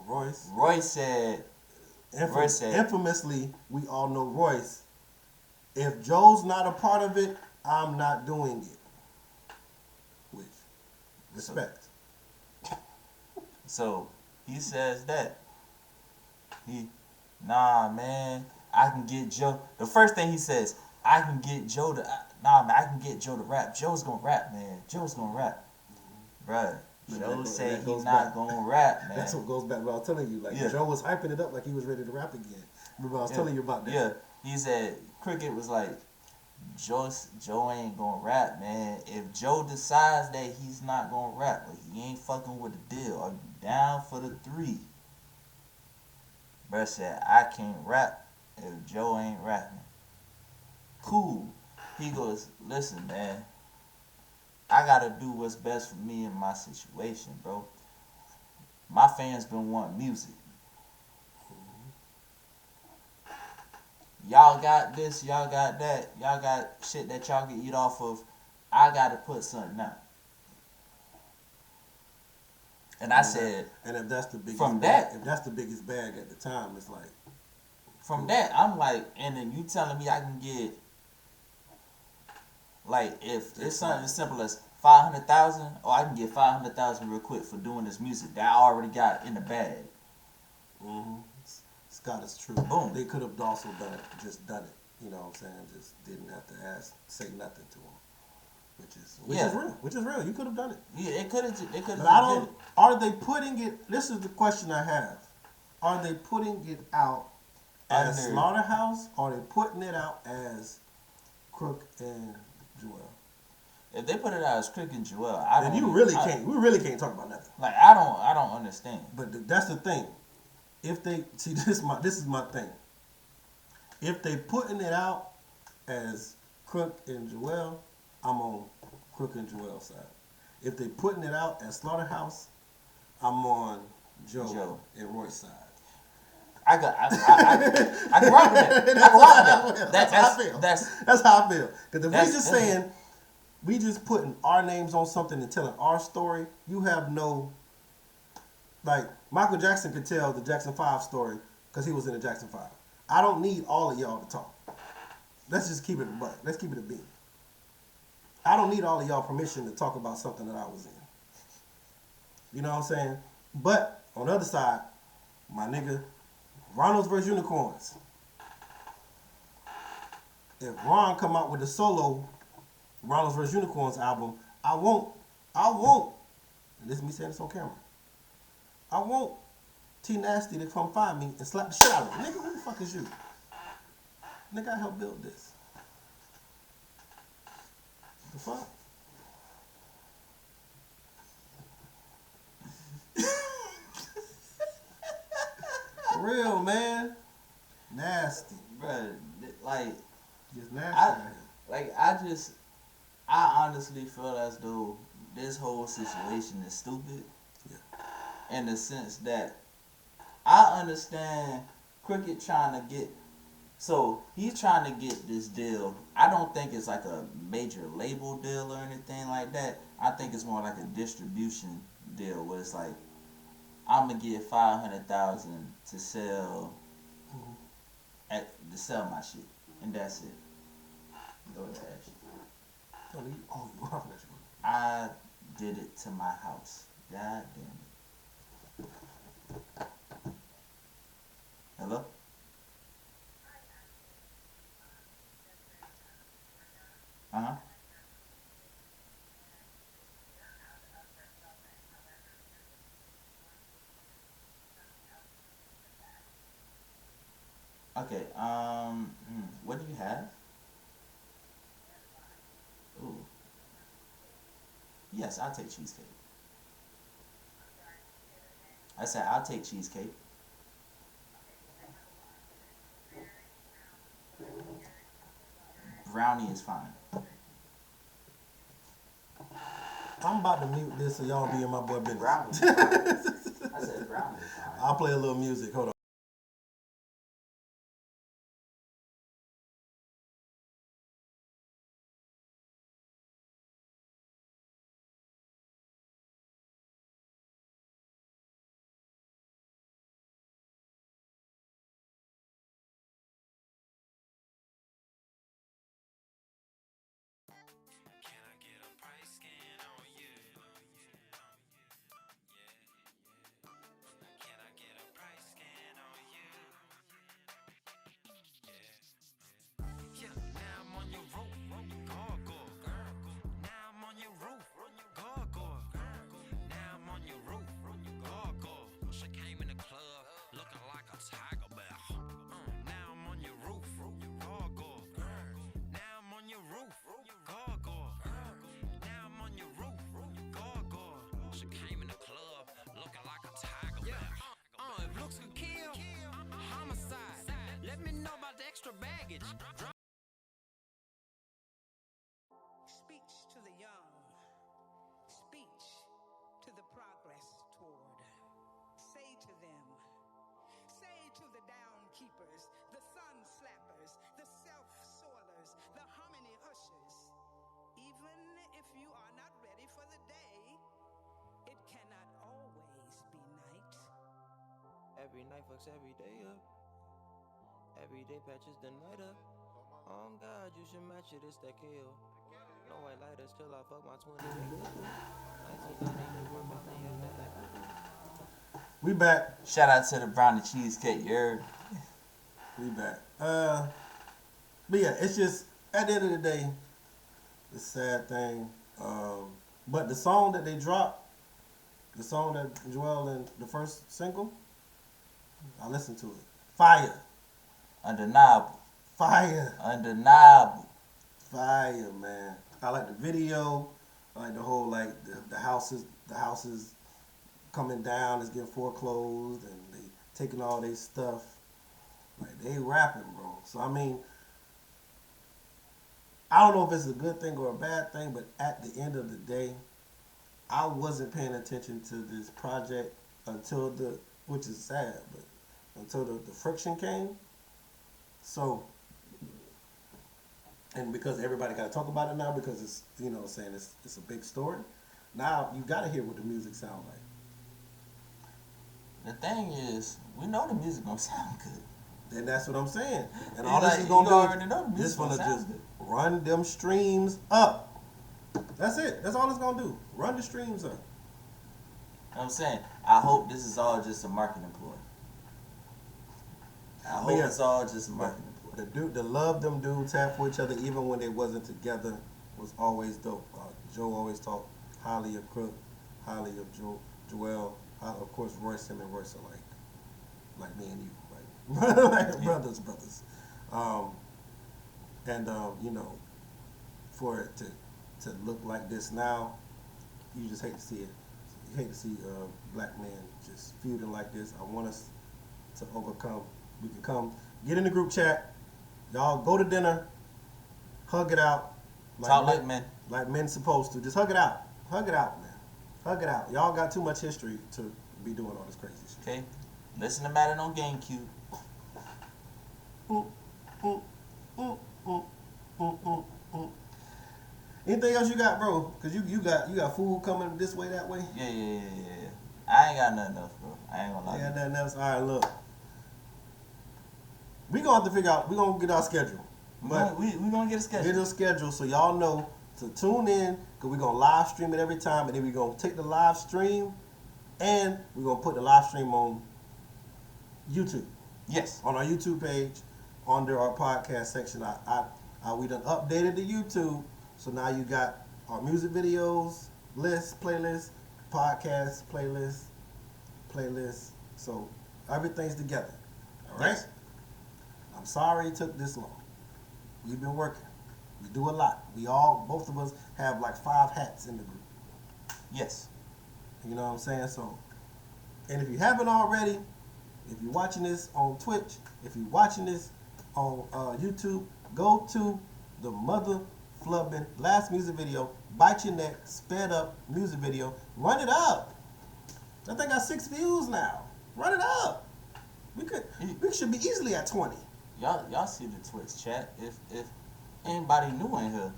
Royce said. Infamously, we all know Royce. If Joe's not a part of it, I'm not doing it. Which, respect. So he says that nah, man, I can get Joe. The first thing he says, I can get Joe to. Nah, man, I can get Joe to rap. Joe's gonna rap, man. Joe's gonna rap. Bruh, Joe said he's not gonna rap, man. That's what goes back to what I was telling you. Like, Yeah. Joe was hyping it up like he was ready to rap again. Remember I was telling you about that? Yeah, he said, Cricket was like, Joe ain't gonna rap, man. If Joe decides that he's not gonna rap, but he ain't fucking with the deal, are you down for the 3? Bruh said, I can't rap if Joe ain't rapping. Cool. He goes, listen, man, I gotta do what's best for me in my situation, bro. My fans been wanting music. Y'all got this, y'all got that, y'all got shit that y'all can eat off of. I gotta put something out. And I said, and if that's the biggest from bag, that, if that's the biggest bag at the time, it's like, from that, I'm like, and then you telling me I can get, like, if it's something as simple as 500,000, or I can get 500,000 real quick for doing this music that I already got in the bag. Scott is true. Boom. They could have also done it. You know what I'm saying? Just didn't have to say nothing to him, which is real. You could have done it. Yeah, it could have. It could have. But I don't. Are they putting it? This is the question I have. Are they putting it out as Slaughterhouse? Or are they putting it out as Crook and Joel? If they put it out as Crick and Joel, I don't. Then we really can't talk about nothing. Like, I don't understand. But that's the thing. If they see this is my thing. If they putting it out as Crook and Joel, I'm on Crook and Joel's side. If they putting it out as Slaughterhouse, I'm on Joe. And Roy's side. I can rock with that. That's how I feel. That's how I feel. Because if we just saying, we just putting our names on something and telling our story, you have no, like, Michael Jackson could tell the Jackson 5 story because he was in the Jackson 5. I don't need all of y'all to talk. Let's just keep it a buck. Let's keep it a beat. I don't need all of y'all permission to talk about something that I was in. You know what I'm saying? But on the other side, my nigga, Rhinos vs. Unicorns. If Ron come out with a solo Rhinos vs. Unicorns album, I won't, and this is me saying this on camera, I want T Nasty to come find me and slap the shit out of me. Nigga, who the fuck is you? Nigga, I helped build this. The fuck? For real, man. Nasty. Bruh, like, Just nasty. I honestly feel as though this whole situation is stupid. Yeah. In the sense that I understand Cricket trying to get, so he's trying to get this deal. I don't think it's like a major label deal or anything like that. I think it's more like a distribution deal where it's like, I'm gonna get 500,000 to sell, to sell my shit, and that's it. Go to that shit. Oh, you are that shit. I did it to my house. God damn it. Hello? Uh-huh. Okay, what do you have? Ooh. Yes, I'll take cheesecake. I said I'll take cheesecake. Brownie is fine. I'm about to mute this so y'all be in my boy business. Brownie is fine. I said brownie is fine. I'll play a little music. Hold on. Speech to the young, speech to the progress toward. Say to them, say to the downkeepers, the sun slappers, the self-soilers, the hominy ushers, even if you are not ready for the day, it cannot always be night. Every night fucks every day up. Every day patches the night up. Oh God, you should match it, it's that KO. No white lighters till I fuck my 20. We back. Shout out to the brownie cheesecake, you heard? We back. But yeah, it's just at the end of the day, the sad thing. But the song that they dropped, the song that Joel in the first single, I listened to it. Fire. Undeniable. Fire. Undeniable. Fire, man. I like the video. I like the whole the houses coming down, it's getting foreclosed and they taking all their stuff. Like they rapping, bro. So I mean, I don't know if it's a good thing or a bad thing, but at the end of the day, I wasn't paying attention to this project until which is sad, but until the friction came. So, and because everybody got to talk about it now because it's, saying it's a big story. Now you got to hear what the music sound like. The thing is, we know the music gonna sound good. And that's what I'm saying. And It's all this like, is gonna you already know the do, music this gonna gonna sound just good. run them streams up. That's it. That's all it's gonna do. Run the streams up. You know what I'm saying? I hope this is all just a marketing ploy. I hope it's all just a marketing ploy. The love them dudes have for each other, even when they wasn't together, was always dope. Joe always talked highly of Crook, highly of Joel. Of course, Royce, him and Royce are like me and you, like brothers. For it to look like this now, you just hate to see it. You hate to see black men just feuding like this. I want us to overcome. We can come, get in the group chat. Y'all go to dinner, hug it out. Talk like men. Like men supposed to. Just hug it out. Hug it out, man. Hug it out. Y'all got too much history to be doing all this crazy shit. Okay? Listen to Madden on GameCube. Anything else you got, bro? Cause you got food coming this way, that way. Yeah. I ain't got nothing else, bro. I ain't gonna lie. I got nothing else. All right, look. We gonna have to figure out. We gonna get our schedule. We gonna get a schedule. Get a schedule so y'all know So tune in, because we're going to live stream it every time, and then we're going to take the live stream, and we're going to put the live stream on YouTube. Yes. On our YouTube page, under our podcast section. We done updated the YouTube, so now you got our music videos, playlist, podcast, playlist. So everything's together. All right? Yes. I'm sorry it took this long. We've been working. We do a lot. Both of us have like 5 hats in the group. Yes. You know what I'm saying? So, and if you haven't already, if you're watching this on Twitch, if you're watching this on YouTube, go to the mother flubbing last music video, Bite Your Neck, sped up music video, run it up. That thing got 6 views now. Run it up. We should be easily at 20. Y'all see the Twitch chat. If anybody new in here,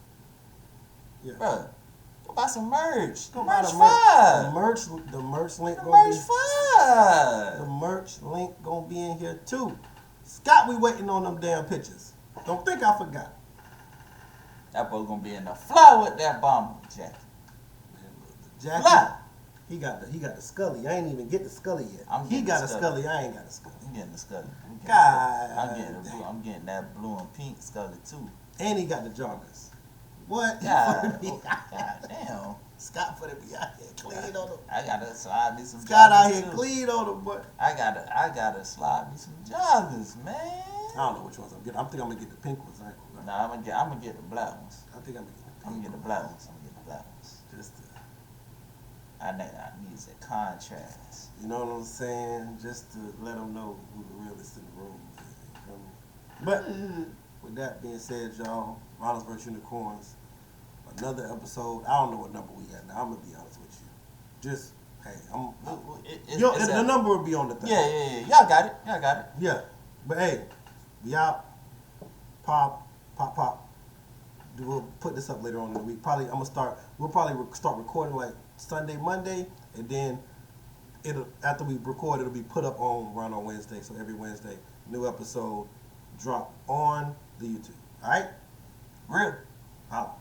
Yeah. bruh, go buy some merch. Go buy Merch the fire. the merch link The gonna merch be fire. the merch link gonna be in here too. Scott, we waiting on them damn pictures. Don't think I forgot. That boy gonna be in the fly with that bomber jacket. Jackie, Fly. he got the Scully. I ain't even get the Scully yet. I'm He getting got the a Scully. Scully. I ain't got a Scully. I'm getting the Scully. God I'm getting that blue and pink Scully too. And he got the joggers. What? God, God damn. Scott for the be out here clean on them. I gotta slide me some Scott out joggers here too. clean on them, but I gotta slide me some joggers, man. I don't know which ones I'm getting. I'm gonna get the pink ones. I ain't gonna lie. Nah, I'm gonna get the black ones. I think I'm gonna get the I'm pink gonna get the black ones. I'm gonna get the black ones. Just to, I need that contrast. you know what I'm saying? Just to let them know who the realest in the room is. You feel me? But with that being said, y'all, Rhinos vs. Unicorns, another episode. I don't know what number we at now. I'm gonna be honest with you. Just hey, the number will be on the thing. Yeah. Y'all got it. Yeah. But hey, we out. Pop. We'll put this up later on in the week. We'll probably start recording like Sunday, Monday, and then after we record, it'll be put up around on Wednesday. So every Wednesday, new episode drop on the YouTube. All right? Real. Out.